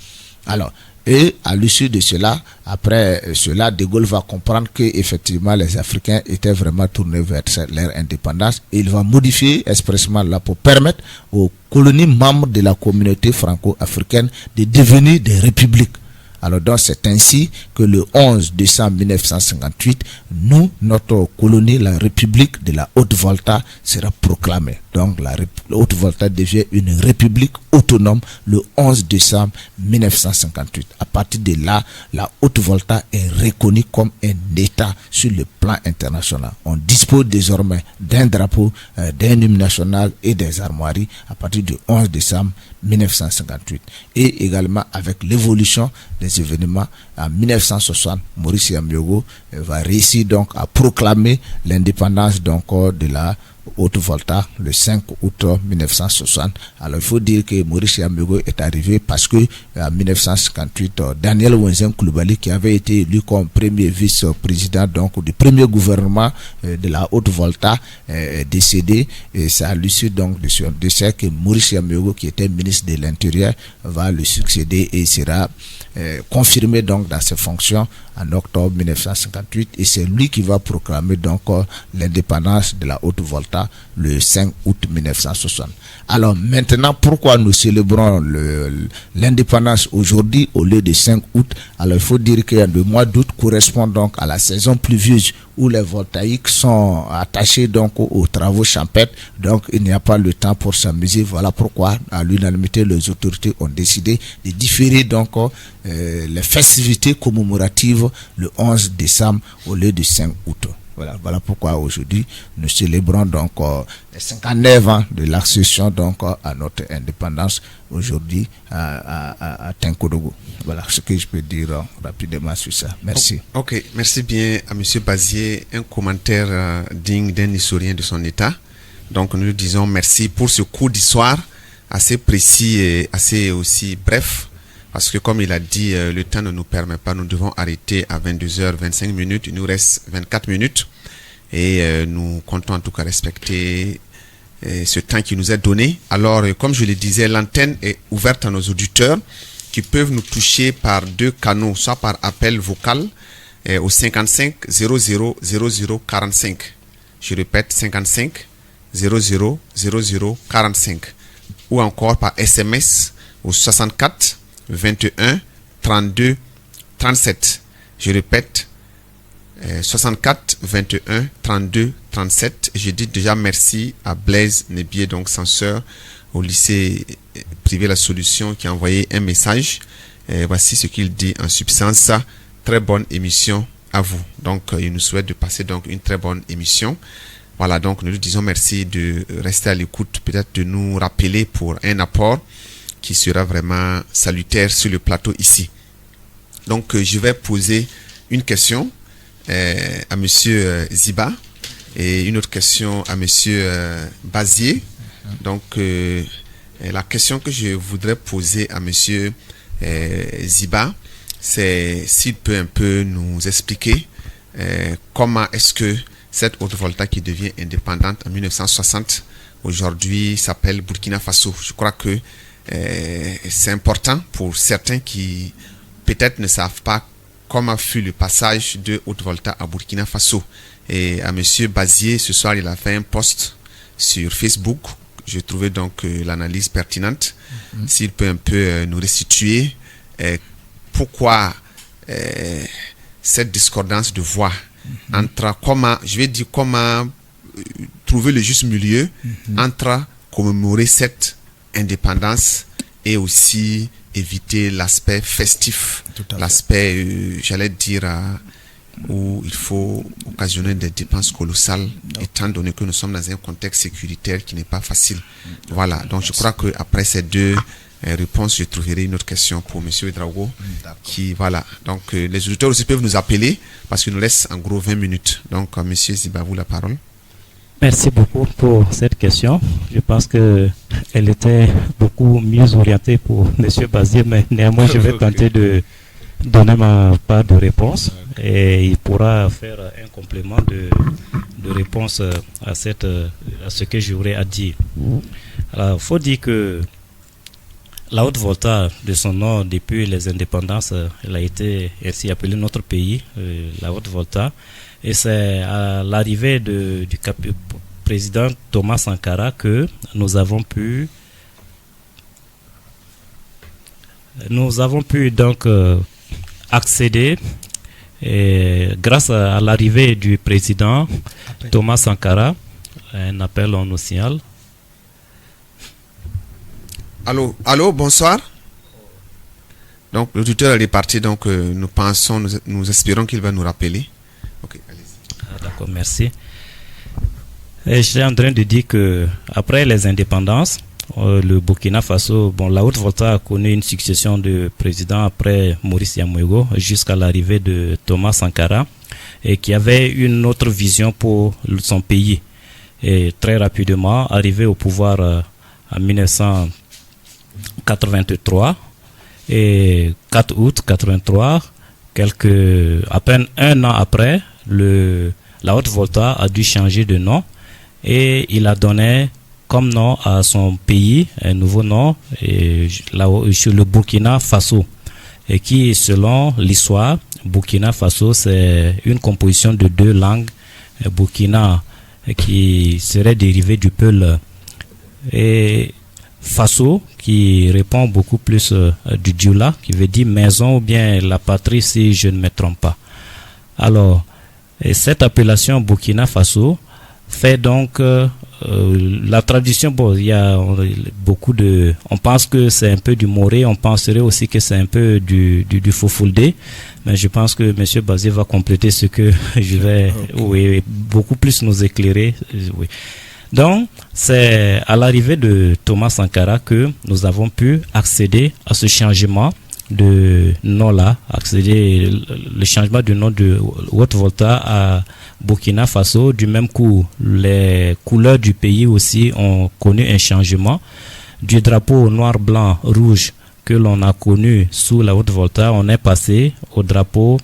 Alors, et à l'issue de cela, après cela, de Gaulle va comprendre que effectivement les Africains étaient vraiment tournés vers leur indépendance et il va modifier expressément là pour permettre aux colonies membres de la communauté franco-africaine de devenir des républiques. Alors donc c'est ainsi que le 11 décembre 1958, nous, notre colonie, la République de la Haute-Volta, sera proclamée. Donc la Haute-Volta devient une république autonome le 11 décembre 1958. À partir de là, la Haute-Volta est reconnue comme un État sur le plan international. On dispose désormais d'un drapeau, d'un hymne national et des armoiries à partir du 11 décembre 1958. Et également avec l'évolution des événements, en 1960, Maurice Yamyogo va réussir donc à proclamer l'indépendance donc de la Haute-Volta le 5 août 1960. Alors il faut dire que Maurice Yamyogo est arrivé parce que en 1958, Daniel Wenzen Koulibaly, qui avait été élu comme premier vice-président donc du premier gouvernement de la Haute-Volta, est décédé, et c'est à l'issue donc de son décès que Maurice Yamyogo, qui était ministre de l'Intérieur, va le succéder et sera confirmé donc dans ses fonctions en octobre 1958, et c'est lui qui va proclamer donc l'indépendance de la Haute-Volta le 5 août 1960. Alors maintenant, pourquoi nous célébrons l'indépendance aujourd'hui au lieu de 5 août? Alors il faut dire que le mois d'août correspond donc à la saison pluvieuse où les voltaïques sont attachés donc aux travaux champêtres, donc il n'y a pas le temps pour s'amuser. Voilà pourquoi à l'unanimité les autorités ont décidé de différer donc les festivités commémoratives le 11 décembre au lieu du 5 août. Voilà pourquoi aujourd'hui nous célébrons donc les 59 ans de l'accession donc à notre indépendance aujourd'hui à Tinkodogo. Voilà ce que je peux dire rapidement sur ça. Merci. Ok, merci bien à M. Bazier. Un commentaire digne d'un historien de son état. Donc nous disons merci pour ce cours d'histoire assez précis et assez aussi bref. Parce que comme il a dit, le temps ne nous permet pas, nous devons arrêter à 22h25. Il nous reste 24 minutes. Et nous comptons en tout cas respecter ce temps qui nous est donné. Alors, comme je le disais, l'antenne est ouverte à nos auditeurs qui peuvent nous toucher par deux canaux, soit par appel vocal au 55 00 00 45. Je répète, 55 00 00 45. Ou encore par SMS au 64 21 32 37. Je répète, 64 21 32 37. Je dis déjà merci à Blaise Nebier, donc censeur au lycée Privé La Solution qui a envoyé un message. Voici ce qu'il dit en substance. Très bonne émission à vous. Donc, il nous souhaite de passer donc une très bonne émission. Voilà, donc nous lui disons merci de rester à l'écoute, peut-être de nous rappeler pour un apport qui sera vraiment salutaire sur le plateau ici. Donc, je vais poser une question à monsieur Ziba et une autre question à monsieur Bazier. Donc, la question que je voudrais poser à monsieur Ziba, c'est s'il peut un peu nous expliquer comment est-ce que cette haute volta qui devient indépendante en 1960, aujourd'hui s'appelle Burkina Faso. Je crois que c'est important pour certains qui peut-être ne savent pas comment fut le passage de haute volta à Burkina Faso. Et à monsieur Bazier, ce soir, il a fait un post sur Facebook. Je trouvais donc l'analyse pertinente. S'il peut un peu nous restituer pourquoi cette discordance de voix entre comment trouver le juste milieu entre commémorer cette indépendance et aussi éviter l'aspect festif, l'aspect, j'allais dire, où il faut occasionner des dépenses colossales, étant donné que nous sommes dans un contexte sécuritaire qui n'est pas facile. Voilà, donc je crois qu'après ces deux réponses, je trouverai une autre question pour M. Ouedraogo. Qui, voilà, donc les auditeurs aussi peuvent nous appeler parce qu'il nous laisse en gros 20 minutes. Donc, M. Ziba, vous la parole. Merci beaucoup pour cette question. Je pense qu'elle était beaucoup mieux orientée pour M. Bazier, mais néanmoins, je vais tenter de donner ma part de réponse et il pourra faire un complément de réponse à ce que j'aurais à dire. Alors, il faut dire que la haute volta, de son nom depuis les indépendances, elle a été ainsi appelée notre pays, la haute volta. Et c'est à l'arrivée du président Thomas Sankara que nous avons pu donc accéder, grâce à l'arrivée du président Thomas Sankara, un appel on nous signale. Allô, bonsoir. Donc l'auditeur est parti, donc nous espérons qu'il va nous rappeler. Ok, allez-y. D'accord, merci. Et je suis en train de dire que après les indépendances, le Burkina Faso, la haute volta a connu une succession de présidents après Maurice Yamogo jusqu'à l'arrivée de Thomas Sankara, et qui avait une autre vision pour son pays. Et très rapidement, arrivé au pouvoir en 1983, et 4 août 83, à peine un an après, la haute volta a dû changer de nom et il a donné comme nom à son pays un nouveau nom, sur le Burkina Faso, et qui, selon l'histoire, Burkina Faso, c'est une composition de deux langues, Burkina qui serait dérivé du peul et Faso qui répond beaucoup plus du Dioula, qui veut dire maison ou bien la patrie, si je ne me trompe pas. Alors, cette appellation Burkina Faso fait donc la tradition. Il y a beaucoup de. On pense que c'est un peu du Moré, on penserait aussi que c'est un peu du Fofulde, mais je pense que M. Bazier va compléter ce que je vais beaucoup plus nous éclairer. Oui. Donc, c'est à l'arrivée de Thomas Sankara que nous avons pu accéder à ce changement de nom-là, le changement de nom de Haute Volta à Burkina Faso. Du même coup, les couleurs du pays aussi ont connu un changement. Du drapeau noir, blanc, rouge que l'on a connu sous la Haute Volta, on est passé au drapeau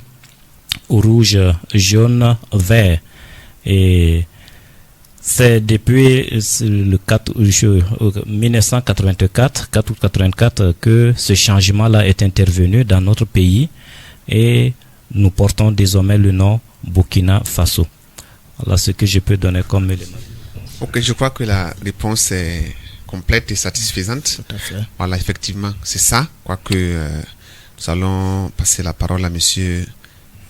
rouge, jaune, vert. Et c'est depuis le 1984, 4 août 84, que ce changement-là est intervenu dans notre pays et nous portons désormais le nom Burkina Faso. Voilà ce que je peux donner comme élément. Ok, je crois que la réponse est complète et satisfaisante. Tout à fait. Voilà, effectivement, c'est ça. Quoique nous allons passer la parole à monsieur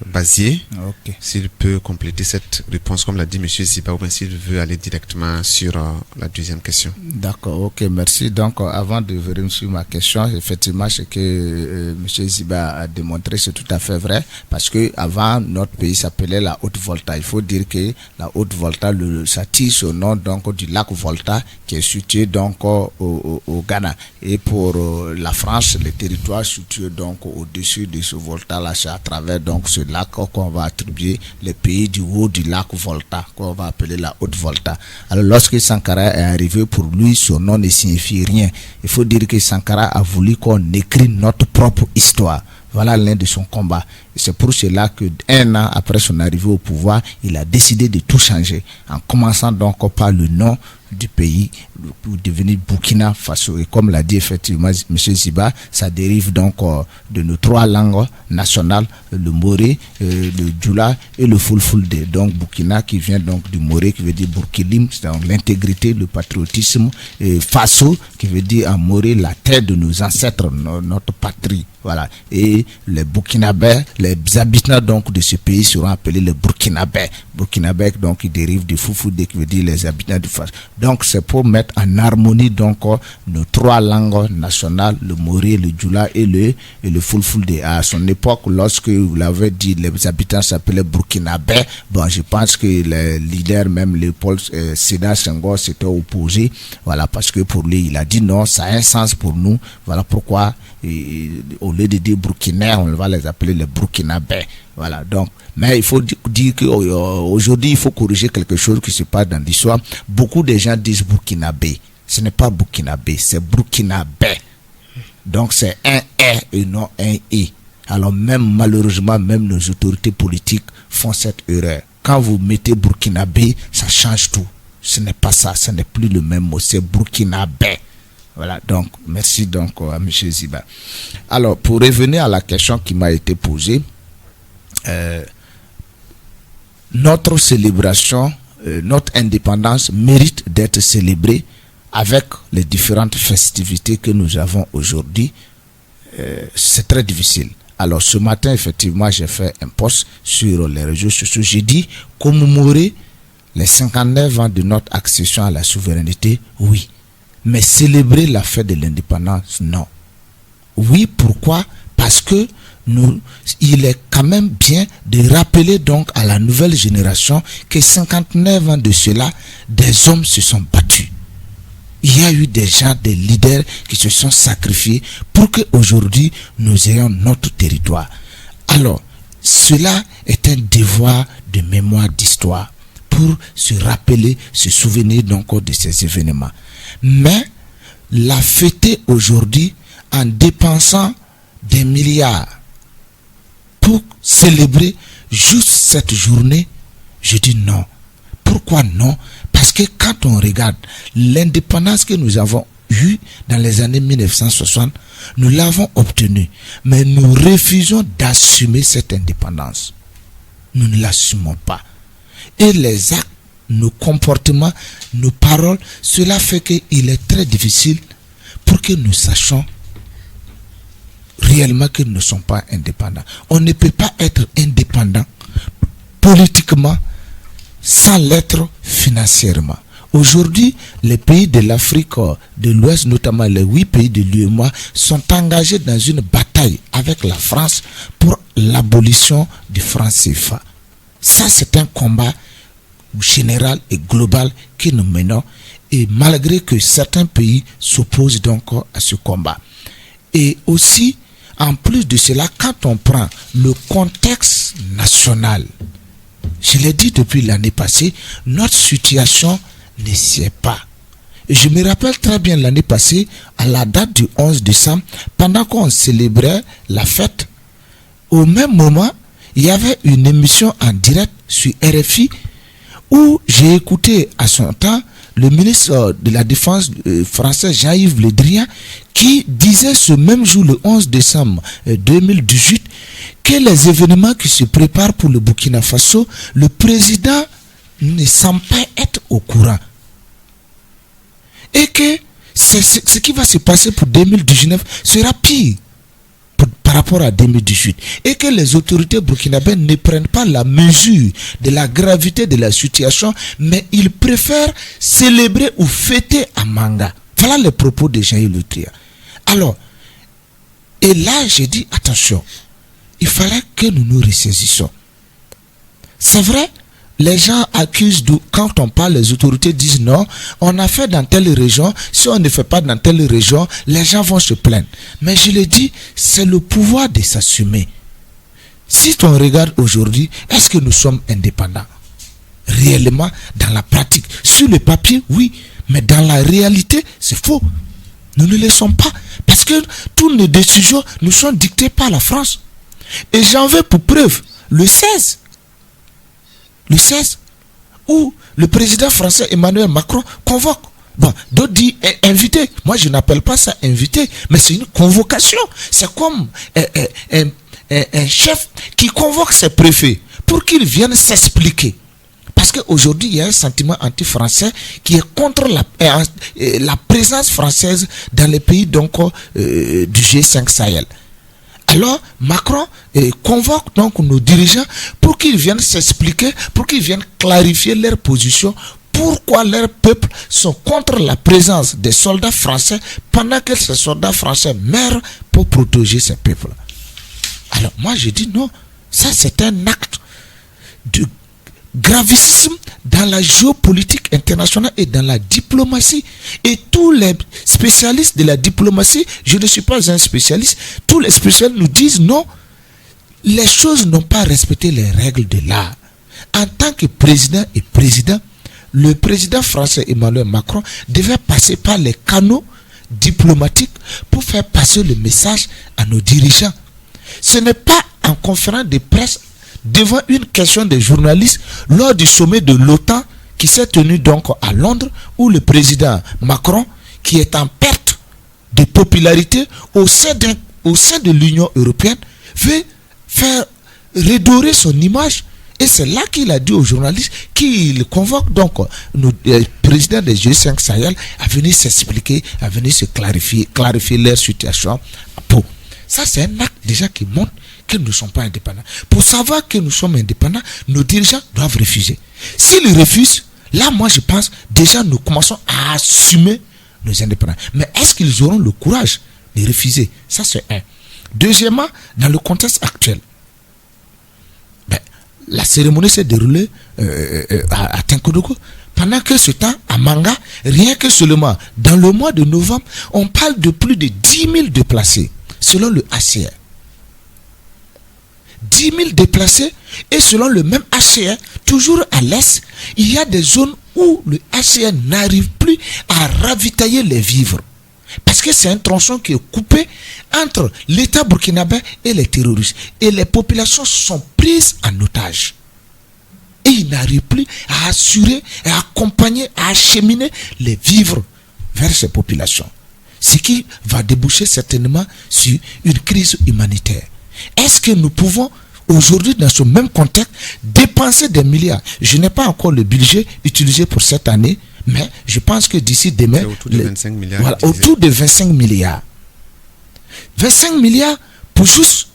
Bazier, Ok. s'il peut compléter cette réponse, comme l'a dit M. Ziba, ou bien s'il veut aller directement sur la deuxième question. D'accord, ok, merci. Donc, avant de venir sur ma question, effectivement, ce que M. Ziba a démontré, c'est tout à fait vrai, parce que avant notre pays s'appelait la Haute-Volta. Il faut dire que la Haute-Volta, ça tire son nom donc du lac Volta, qui est situé donc au Ghana. Et pour la France, le territoire situé donc au-dessus de ce Volta-là, c'est à travers donc ce lac qu'on va attribuer les pays du haut du lac Volta, qu'on va appeler la Haute-Volta. Alors, lorsque Sankara est arrivé, pour lui, son nom ne signifie rien. Il faut dire que Sankara a voulu qu'on écrit notre propre histoire. Voilà l'un de son combat. Et c'est pour cela que 1 an après son arrivée au pouvoir, il a décidé de tout changer, en commençant donc par le nom du pays, devenu Burkina Faso. Et comme l'a dit effectivement M. Ziba, ça dérive donc de nos 3 langues nationales, le Moré, le Djoula et le Fulfulde. Donc Burkina qui vient donc du Moré, qui veut dire Burkilim, c'est donc l'intégrité, le patriotisme, et Faso qui veut dire en Moré la terre de nos ancêtres, notre patrie. Voilà. Et les Burkinabés, les habitants donc de ce pays seront appelés les Burkinabés. Burkinabés donc qui dérive du Fulfulde qui veut dire les habitants du Faso. Donc c'est pour mettre en harmonie donc nos 3 langues nationales, le Moré, le Djoula et le Fulfulde. À son époque, lorsque vous l'avez dit, les habitants s'appelaient Burkinabés. Bon, je pense que les leaders, même Léopold Sédar Senghor, s'étaient opposés. Voilà, parce que pour lui, il a dit non, ça a un sens pour nous. Voilà pourquoi, au lieu de dire Burkinais, on va les appeler les Burkinabés. Voilà, donc, mais il faut dire qu'aujourd'hui, il faut corriger quelque chose qui se passe dans l'histoire. Beaucoup de gens disent Burkinabé. Ce n'est pas Burkinabé, c'est Burkinabé. Donc, c'est un R et non un I. Alors, malheureusement, même nos autorités politiques font cette erreur. Quand vous mettez Burkinabé, ça change tout. Ce n'est pas ça, ce n'est plus le même mot, c'est Burkinabé. Voilà, donc, merci donc à M. Ziba. Alors, pour revenir à la question qui m'a été posée, notre célébration, notre indépendance mérite d'être célébrée avec les différentes festivités que nous avons aujourd'hui. C'est très difficile. Alors ce matin, effectivement, j'ai fait un post sur les réseaux sociaux. J'ai dit commémorer les 59 ans de notre accession à la souveraineté, oui. Mais célébrer la fête de l'indépendance, non. Oui, pourquoi? Parce que il est quand même bien de rappeler donc à la nouvelle génération que 59 ans de cela, des hommes se sont battus. Il y a eu des gens, des leaders qui se sont sacrifiés pour qu'aujourd'hui nous ayons notre territoire. Alors, cela est un devoir de mémoire d'histoire pour se rappeler, se souvenir donc de ces événements. Mais la fêter aujourd'hui en dépensant des milliards pour célébrer juste cette journée, je dis non. Pourquoi non? Parce que quand on regarde l'indépendance que nous avons eue dans les années 1960, nous l'avons obtenue, mais nous refusons d'assumer cette indépendance. Nous ne l'assumons pas. Et les actes, nos comportements, nos paroles, cela fait qu'il est très difficile pour que nous sachions réellement que nous ne sommes pas indépendants. On ne peut pas être indépendant politiquement sans l'être financièrement. Aujourd'hui, les pays de l'Afrique de l'Ouest, notamment les 8 pays de l'UEMOA, sont engagés dans une bataille avec la France pour l'abolition du franc CFA. Ça, c'est un combat général et global que nous menons, et malgré que certains pays s'opposent donc à ce combat. Et aussi, en plus de cela, quand on prend le contexte national, je l'ai dit depuis l'année passée, notre situation ne sied pas. Et je me rappelle très bien l'année passée, à la date du 11 décembre, pendant qu'on célébrait la fête, au même moment, il y avait une émission en direct sur RFI où j'ai écouté à son temps le ministre de la Défense français Jean-Yves Le Drian qui disait ce même jour, le 11 décembre 2018, que les événements qui se préparent pour le Burkina Faso, le président ne semble pas être au courant. Et que ce qui va se passer pour 2019 sera pire par rapport à 2018 et que les autorités burkinabées ne prennent pas la mesure de la gravité de la situation, mais ils préfèrent célébrer ou fêter à Manga. Voilà les propos de Jean-Yves Le Drian. Alors, et là j'ai dit attention, il fallait que nous nous ressaisissions. C'est vrai, les gens accusent, quand on parle, les autorités disent non, on a fait dans telle région, si on ne fait pas dans telle région, les gens vont se plaindre. Mais je le dis, c'est le pouvoir de s'assumer. Si on regarde aujourd'hui, est-ce que nous sommes indépendants? Réellement, dans la pratique. Sur le papier, oui, mais dans la réalité, c'est faux. Nous ne le sommes pas, parce que toutes nos décisions nous sont dictées par la France. Et j'en veux pour preuve, le 16, où le président français Emmanuel Macron convoque. Bon, d'autres disent invité. Moi, je n'appelle pas ça invité, mais c'est une convocation. C'est comme un chef qui convoque ses préfets pour qu'ils viennent s'expliquer. Parce qu'aujourd'hui, il y a un sentiment anti-français qui est contre la présence française dans les pays du G5 Sahel. Alors, Macron convoque donc nos dirigeants pour qu'ils viennent s'expliquer, pour qu'ils viennent clarifier leur position, pourquoi leurs peuples sont contre la présence des soldats français pendant que ces soldats français meurent pour protéger ces peuples. Alors, moi, je dis non, ça c'est un acte de gravissime dans la géopolitique internationale et dans la diplomatie. Et tous les spécialistes de la diplomatie, je ne suis pas un spécialiste, tous les spécialistes nous disent non, les choses n'ont pas respecté les règles de l'art. En tant que président, le président français Emmanuel Macron devait passer par les canaux diplomatiques pour faire passer le message à nos dirigeants. Ce n'est pas en conférence de presse devant une question des journalistes lors du sommet de l'OTAN qui s'est tenu donc à Londres, où le président Macron, qui est en perte de popularité au sein de l'Union européenne, veut faire redorer son image. Et c'est là qu'il a dit aux journalistes qu'il convoque donc le président des G5 Sahel à venir s'expliquer, à venir se clarifier leur situation. Ça, c'est un acte déjà qui montre que nous ne sommes pas indépendants. Pour savoir que nous sommes indépendants, nos dirigeants doivent refuser. S'ils refusent, là, moi, je pense, déjà, nous commençons à assumer nos indépendants. Mais est-ce qu'ils auront le courage de refuser? Ça, c'est un. Deuxièmement, dans le contexte actuel, la cérémonie s'est déroulée à Tinkodogo. Pendant que ce temps, à Manga, rien que seulement, dans le mois de novembre, on parle de plus de 10 000 déplacés, selon le HCR. 10 000 déplacés, et selon le même HCR, toujours à l'est, il y a des zones où le HCR n'arrive plus à ravitailler les vivres. Parce que c'est un tronçon qui est coupé entre l'État burkinabé et les terroristes. Et les populations sont prises en otage. Et ils n'arrivent plus à assurer, à accompagner, à acheminer les vivres vers ces populations. Ce qui va déboucher certainement sur une crise humanitaire. Est-ce que nous pouvons aujourd'hui, dans ce même contexte, dépenser des milliards? Je n'ai pas encore le budget utilisé pour cette année, mais je pense que d'ici demain, autour de 25 milliards. Voilà, autour de 25 milliards. 25 milliards pour juste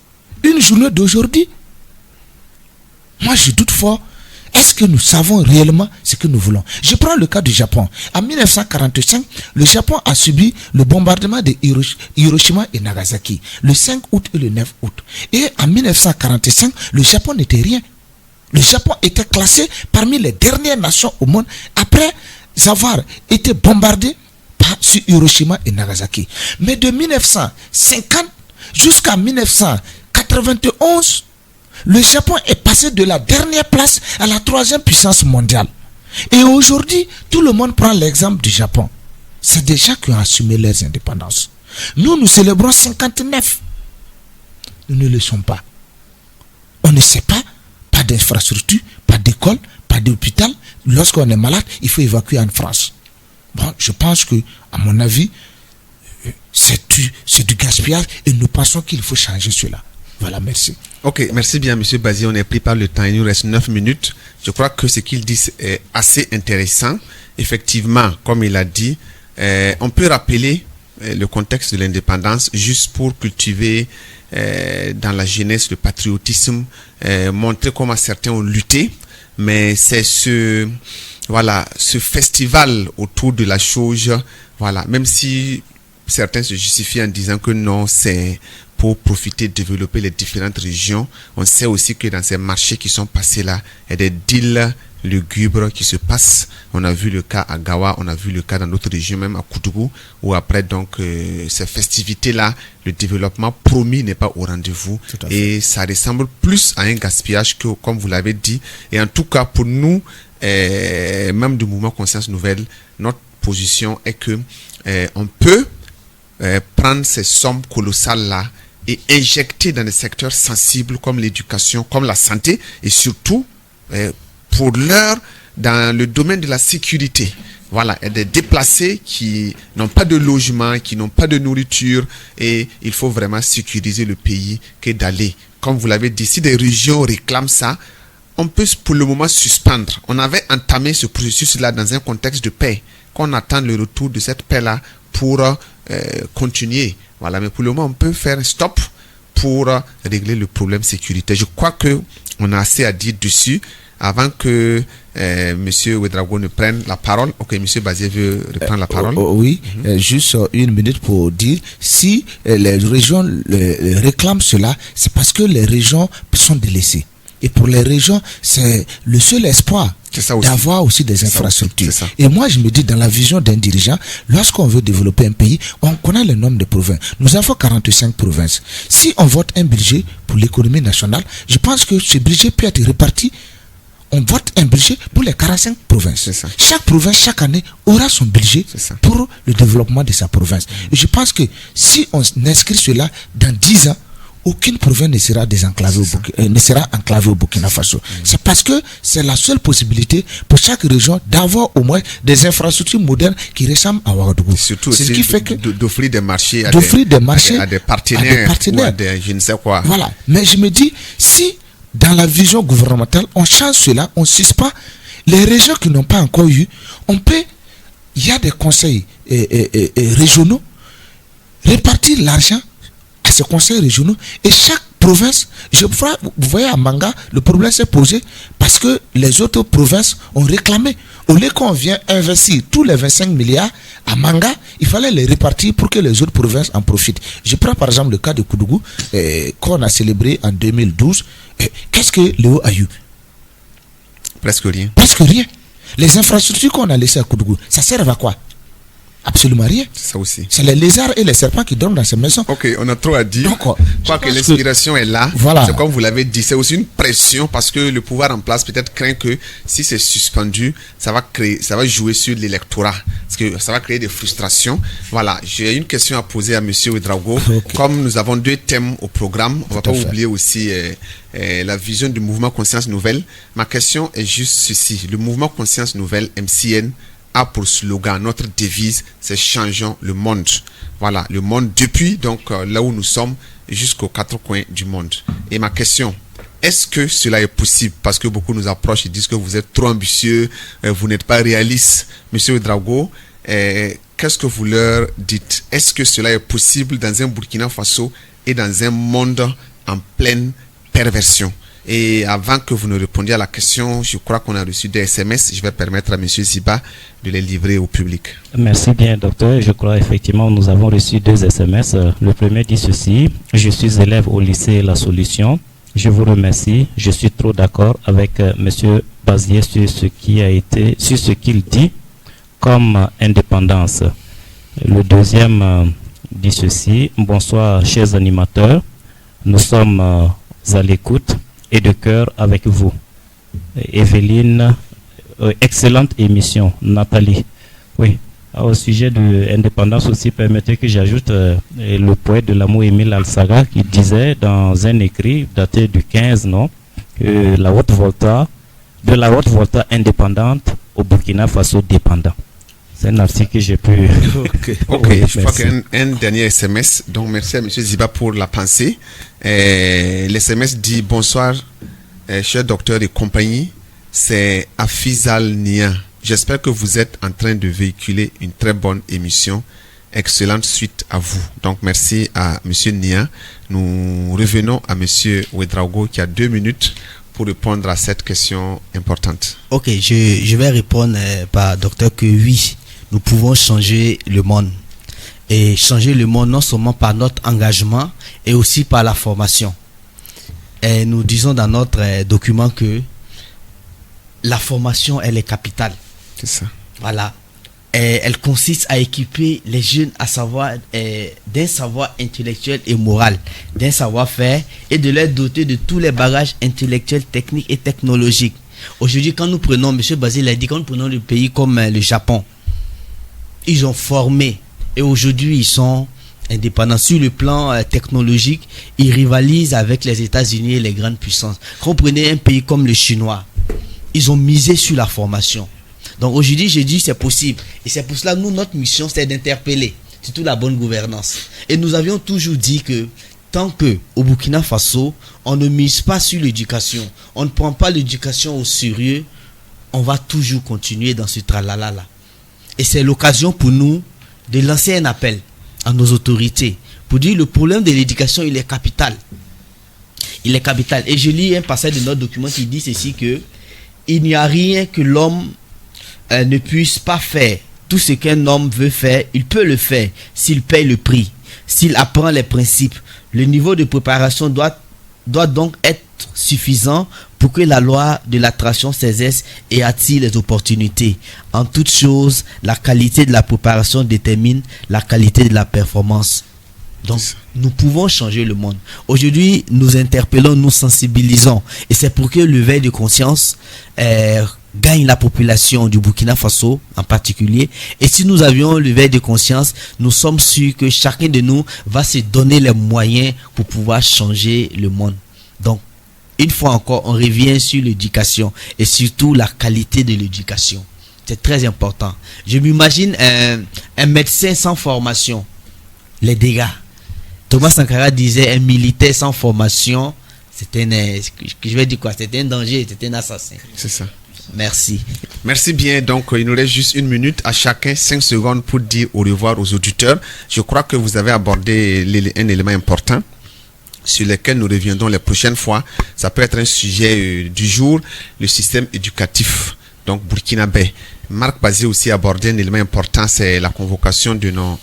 une journée d'aujourd'hui. Moi, je doute fort. Est-ce que nous savons réellement ce que nous voulons? Je prends le cas du Japon. En 1945, le Japon a subi le bombardement de Hiroshima et Nagasaki, le 5 août et le 9 août. Et en 1945, le Japon n'était rien. Le Japon était classé parmi les dernières nations au monde après avoir été bombardé sur Hiroshima et Nagasaki. Mais de 1950 jusqu'à 1991, le Japon est passé de la dernière place à la 3e puissance mondiale. Et aujourd'hui, tout le monde prend l'exemple du Japon. C'est des gens qui ont assumé leurs indépendances. Nous célébrons 59. Nous ne le sommes pas. On ne sait pas d'infrastructure, pas d'école, pas d'hôpital. Lorsqu'on est malade, il faut évacuer en France. Bon, je pense que, à mon avis, c'est du gaspillage et nous pensons qu'il faut changer cela. Voilà, merci. Ok, merci bien, M. Bazi. On est pris par le temps. Il nous reste 9 minutes. Je crois que ce qu'il dit est assez intéressant. Effectivement, comme il a dit, on peut rappeler le contexte de l'indépendance, juste pour cultiver dans la jeunesse le patriotisme, montrer comment certains ont lutté, mais c'est ce festival autour de la chose, voilà, même si certains se justifient en disant que non, c'est pour profiter de développer les différentes régions. On sait aussi que dans ces marchés qui sont passés là, il y a des deals lugubres qui se passent. On a vu le cas à Gawa, on a vu le cas dans d'autres régions, même à Koudougou, où après donc ces festivités-là, le développement promis n'est pas au rendez-vous. Et ça ressemble plus à un gaspillage que, comme vous l'avez dit. Et en tout cas, pour nous, même du mouvement Conscience Nouvelle, notre position est que on peut prendre ces sommes colossales-là et injecter dans des secteurs sensibles comme l'éducation, comme la santé, et surtout, pour l'heure, dans le domaine de la sécurité. Voilà, il y a des déplacés qui n'ont pas de logement, qui n'ont pas de nourriture, et il faut vraiment sécuriser le pays que d'aller. Comme vous l'avez dit, si des régions réclament ça, on peut pour le moment suspendre. On avait entamé ce processus-là dans un contexte de paix, qu'on attend le retour de cette paix-là pour continuer. Voilà, mais pour le moment, on peut faire un stop pour régler le problème sécurité. Je crois que on a assez à dire dessus avant que Monsieur Ouedraogo ne prenne la parole. Ok, Monsieur Bazier veut reprendre la parole. Oui, juste une minute pour dire, si les régions réclament cela, c'est parce que les régions sont délaissées. Et pour les régions, c'est le seul espoir d'avoir aussi des infrastructures. Et moi, je me dis, dans la vision d'un dirigeant, lorsqu'on veut développer un pays, on connaît le nombre de provinces. Nous avons 45 provinces. Si on vote un budget pour l'économie nationale, je pense que ce budget peut être réparti. On vote un budget pour les 45 provinces. Chaque province, chaque année, aura son budget pour le développement de sa province. Et je pense que si on inscrit cela dans 10 ans, aucune province ne sera enclavée au Burkina Faso. C'est parce que c'est la seule possibilité pour chaque région d'avoir au moins des infrastructures modernes qui ressemblent à Ouagadougou. Surtout c'est ce qui fait que d'offrir des marchés à des partenaires ou à des je ne sais quoi. Voilà. Mais je me dis, si dans la vision gouvernementale, on change cela, on suspend les régions qui n'ont pas encore eu, il y a des conseils régionaux, répartir l'argent à ces conseils régionaux et chaque province, vous voyez à Manga, le problème s'est posé parce que les autres provinces ont réclamé. Au lieu qu'on vienne investir tous les 25 milliards à Manga, il fallait les répartir pour que les autres provinces en profitent. Je prends par exemple le cas de Koudougou, qu'on a célébré en 2012. Qu'est-ce que Léo a eu? Presque rien. Presque rien. Les infrastructures qu'on a laissées à Koudougou, ça sert à quoi? Absolument rien. Ça aussi. C'est les lézards et les serpents qui dorment dans ces maisons. Ok, on a trop à dire. Donc, je crois que l'inspiration est là. Voilà. C'est comme vous l'avez dit, c'est aussi une pression parce que le pouvoir en place peut-être craint que si c'est suspendu, ça va jouer sur l'électorat. Parce que ça va créer des frustrations. Voilà, j'ai une question à poser à Monsieur Ouedraogo. Okay. Comme nous avons 2 thèmes au programme, on ne va pas oublier aussi la vision du mouvement Conscience Nouvelle. Ma question est juste ceci. Le mouvement Conscience Nouvelle, MCN, a pour slogan, notre devise, c'est changeons le monde. Voilà, le monde depuis donc là où nous sommes jusqu'aux 4 coins du monde. Et ma question, est-ce que cela est possible? Parce que beaucoup nous approchent et disent que vous êtes trop ambitieux, vous n'êtes pas réaliste. Monsieur Ouedraogo, qu'est-ce que vous leur dites? Est-ce que cela est possible dans un Burkina Faso et dans un monde en pleine perversion? Et avant que vous ne répondiez à la question, je crois qu'on a reçu des SMS. Je vais permettre à M. Ziba de les livrer au public. Merci bien, docteur. Je crois effectivement nous avons reçu 2 SMS. Le premier dit ceci: je suis élève au lycée La Solution. Je vous remercie. Je suis trop d'accord avec M. Bazier sur ce qu'il dit comme indépendance. Le deuxième dit ceci: bonsoir, chers animateurs. Nous sommes à l'écoute et de cœur avec vous. Evelyne, excellente émission. Nathalie, oui, au sujet de l'indépendance aussi, permettez que j'ajoute le poète de l'amour Émile Alsaga qui disait dans un écrit daté du 15, non, que la haute volta indépendante au Burkina Faso dépendant. C'est un article que j'ai pu... Ok, oui, je crois qu'un dernier SMS. Donc, merci à M. Ziba pour la pensée. L'SMS dit: bonsoir, cher docteur et compagnie. C'est Afizal Nia. J'espère que vous êtes en train de véhiculer une très bonne émission. excellente suite à vous. Donc merci à M. Nia. Nous revenons à M. Ouedraogo qui a 2 minutes pour répondre à cette question importante. Ok, je vais répondre par docteur que oui, nous pouvons changer le monde. Et changer le monde non seulement par notre engagement et aussi par la formation. Et nous disons dans notre document que la formation, elle est capitale. C'est ça. Voilà. Et elle consiste à équiper les jeunes à savoir d'un savoir intellectuel et moral, d'un savoir-faire et de leur doter de tous les bagages intellectuels, techniques et technologiques. Aujourd'hui, quand nous prenons, M. Basile a dit, quand nous prenons le pays comme le Japon, ils ont formé et aujourd'hui ils sont indépendants. Sur le plan technologique, ils rivalisent avec les États-Unis et les grandes puissances. Quand vous prenez un pays comme le Chinois, ils ont misé sur la formation. Donc aujourd'hui, j'ai dit c'est possible. Et c'est pour cela, nous, notre mission, c'est d'interpeller surtout la bonne gouvernance. Et nous avions toujours dit que tant que au Burkina Faso, on ne mise pas sur l'éducation, on ne prend pas l'éducation au sérieux, on va toujours continuer dans ce tralala-là. Et c'est l'occasion pour nous de lancer un appel à nos autorités pour dire le problème de l'éducation, il est capital. Il est capital. Et je lis un passage de notre document qui dit ceci que il n'y a rien que l'homme ne puisse pas faire. Tout ce qu'un homme veut faire, il peut le faire s'il paye le prix, s'il apprend les principes. Le niveau de préparation doit donc être suffisant pour que la loi de l'attraction s'exerce et attire les opportunités. En toute chose, la qualité de la préparation détermine la qualité de la performance. Donc, nous pouvons changer le monde. Aujourd'hui, nous interpellons, nous sensibilisons. Et c'est pour que l'éveil de conscience gagne la population du Burkina Faso en particulier. Et si nous avions l'éveil de conscience, nous sommes sûrs que chacun de nous va se donner les moyens pour pouvoir changer le monde. Donc, une fois encore, on revient sur l'éducation et surtout la qualité de l'éducation. C'est très important. Je m'imagine un médecin sans formation. Les dégâts. Thomas Sankara disait un militaire sans formation, c'était un danger, c'était un assassin. C'est ça. Merci. Merci bien. Donc, il nous reste juste 1 minute à chacun, 5 secondes pour dire au revoir aux auditeurs. Je crois que vous avez abordé un élément important sur lequel nous reviendrons les prochaines fois. Ça peut être un sujet du jour, le système éducatif, donc burkinabé. Marc Bazé aussi a abordé un élément important, c'est la convocation de nos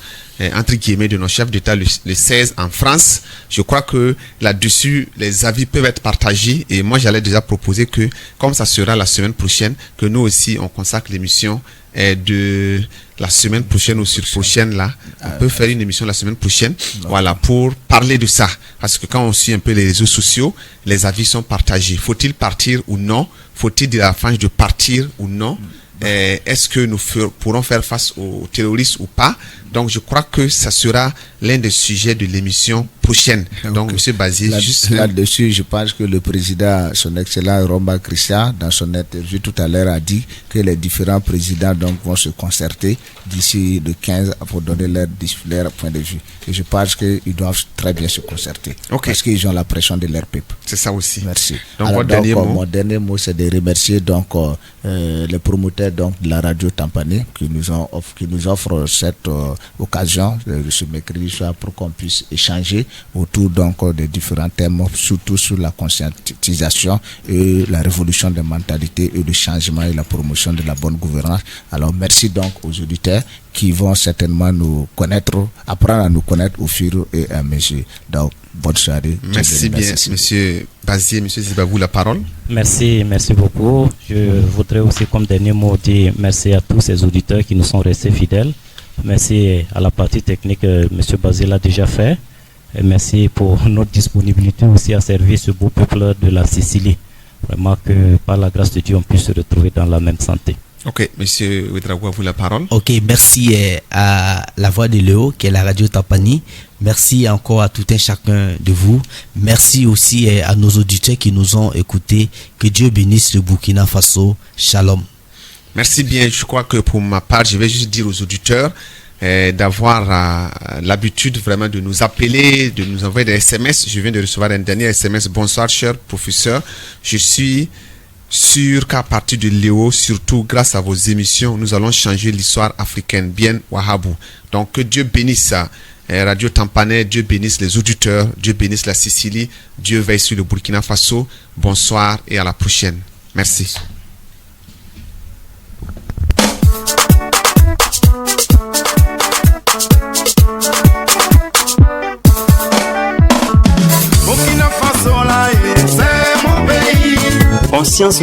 entre guillemets de nos chefs d'État le 16 en France. Je crois que là-dessus, les avis peuvent être partagés et moi j'allais déjà proposer que, comme ça sera la semaine prochaine, que nous aussi on consacre l'émission de la semaine prochaine ou sur prochaine là. On peut faire une émission la semaine prochaine, voilà, pour parler de ça. Parce que quand on suit un peu les réseaux sociaux, les avis sont partagés. Faut-il partir ou non? Faut-il dire à la France de partir ou non? Est-ce que nous pourrons faire face aux terroristes ou pas? Donc je crois que ça sera l'un des sujets de l'émission prochaine. Donc monsieur Bazé, juste là-dessus, je pense que le président, son excellent Romba Christian, dans son interview tout à l'heure, a dit que les différents présidents donc vont se concerter d'ici le 15 pour donner leur point de vue. Et je pense qu'ils doivent très bien se concerter, parce qu'ils ont la pression de leur peuple. C'est ça aussi. Merci. Donc, mon dernier mot, c'est de remercier donc les promoteurs donc de la radio Tampané qui nous offrent cette occasion de ce mercredi soir pour qu'on puisse échanger autour donc des différents thèmes, surtout sur la conscientisation et la révolution des mentalités et le changement et la promotion de la bonne gouvernance. Alors merci donc aux auditeurs qui vont certainement nous connaître, apprendre à nous connaître au fur et à mesure. Donc bonne soirée. Merci bien, monsieur Bazé, monsieur Zibabou, la parole. Merci beaucoup. Je voudrais aussi comme dernier mot dire merci à tous ces auditeurs qui nous sont restés fidèles. Merci à la partie technique, monsieur Bazé l'a déjà fait. Et merci pour notre disponibilité aussi à servir ce beau peuple de la Sicile. Vraiment que par la grâce de Dieu, on puisse se retrouver dans la même santé. Ok, monsieur Ouedraogo, à vous la parole. Ok, merci à la Voix de Léo, qui est la radio Tampani. Merci encore à tout un chacun de vous. Merci aussi à nos auditeurs qui nous ont écoutés. Que Dieu bénisse le Burkina Faso. Shalom. Merci bien. Je crois que pour ma part, je vais juste dire aux auditeurs d'avoir l'habitude vraiment de nous appeler, de nous envoyer des SMS. Je viens de recevoir un dernier SMS. Bonsoir, cher professeur. Je suis sûr qu'à partir de Léo, surtout grâce à vos émissions, nous allons changer l'histoire africaine, bien Wahabou. Donc que Dieu bénisse Radio Tampanais, Dieu bénisse les auditeurs, Dieu bénisse la Sicile, Dieu veille sur le Burkina Faso. Bonsoir et à la prochaine. Merci. Conscience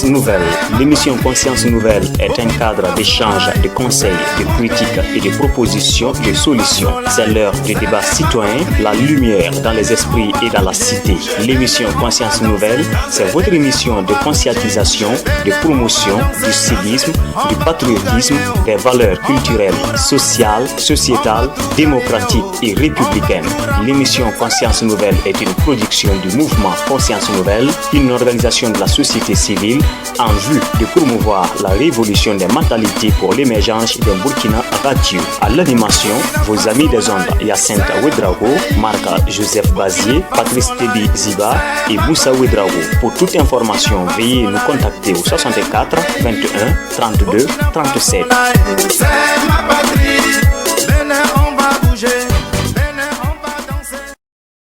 Nouvelle. L'émission Conscience Nouvelle est un cadre d'échange, de conseils, de critiques et de propositions, de solutions. C'est l'heure du débat citoyen, la lumière dans les esprits et dans la cité. L'émission Conscience Nouvelle, c'est votre émission de conscientisation, de promotion du civisme, du patriotisme, des valeurs culturelles, sociales, sociétales, démocratiques et républicaines. L'émission Conscience Nouvelle est une production du mouvement Conscience Nouvelle, une organisation de la société civile en vue de promouvoir la révolution des mentalités pour l'émergence d'un Burkina radieux. À l'animation, vos amis des ondes Yacinthe Ouedraogo, Marc Joseph Bazier, Patrice Tebi Ziba et Moussa Ouedraogo. Pour toute information, veuillez nous contacter au 64 21 32 37. C'est ma patrie, on va bouger.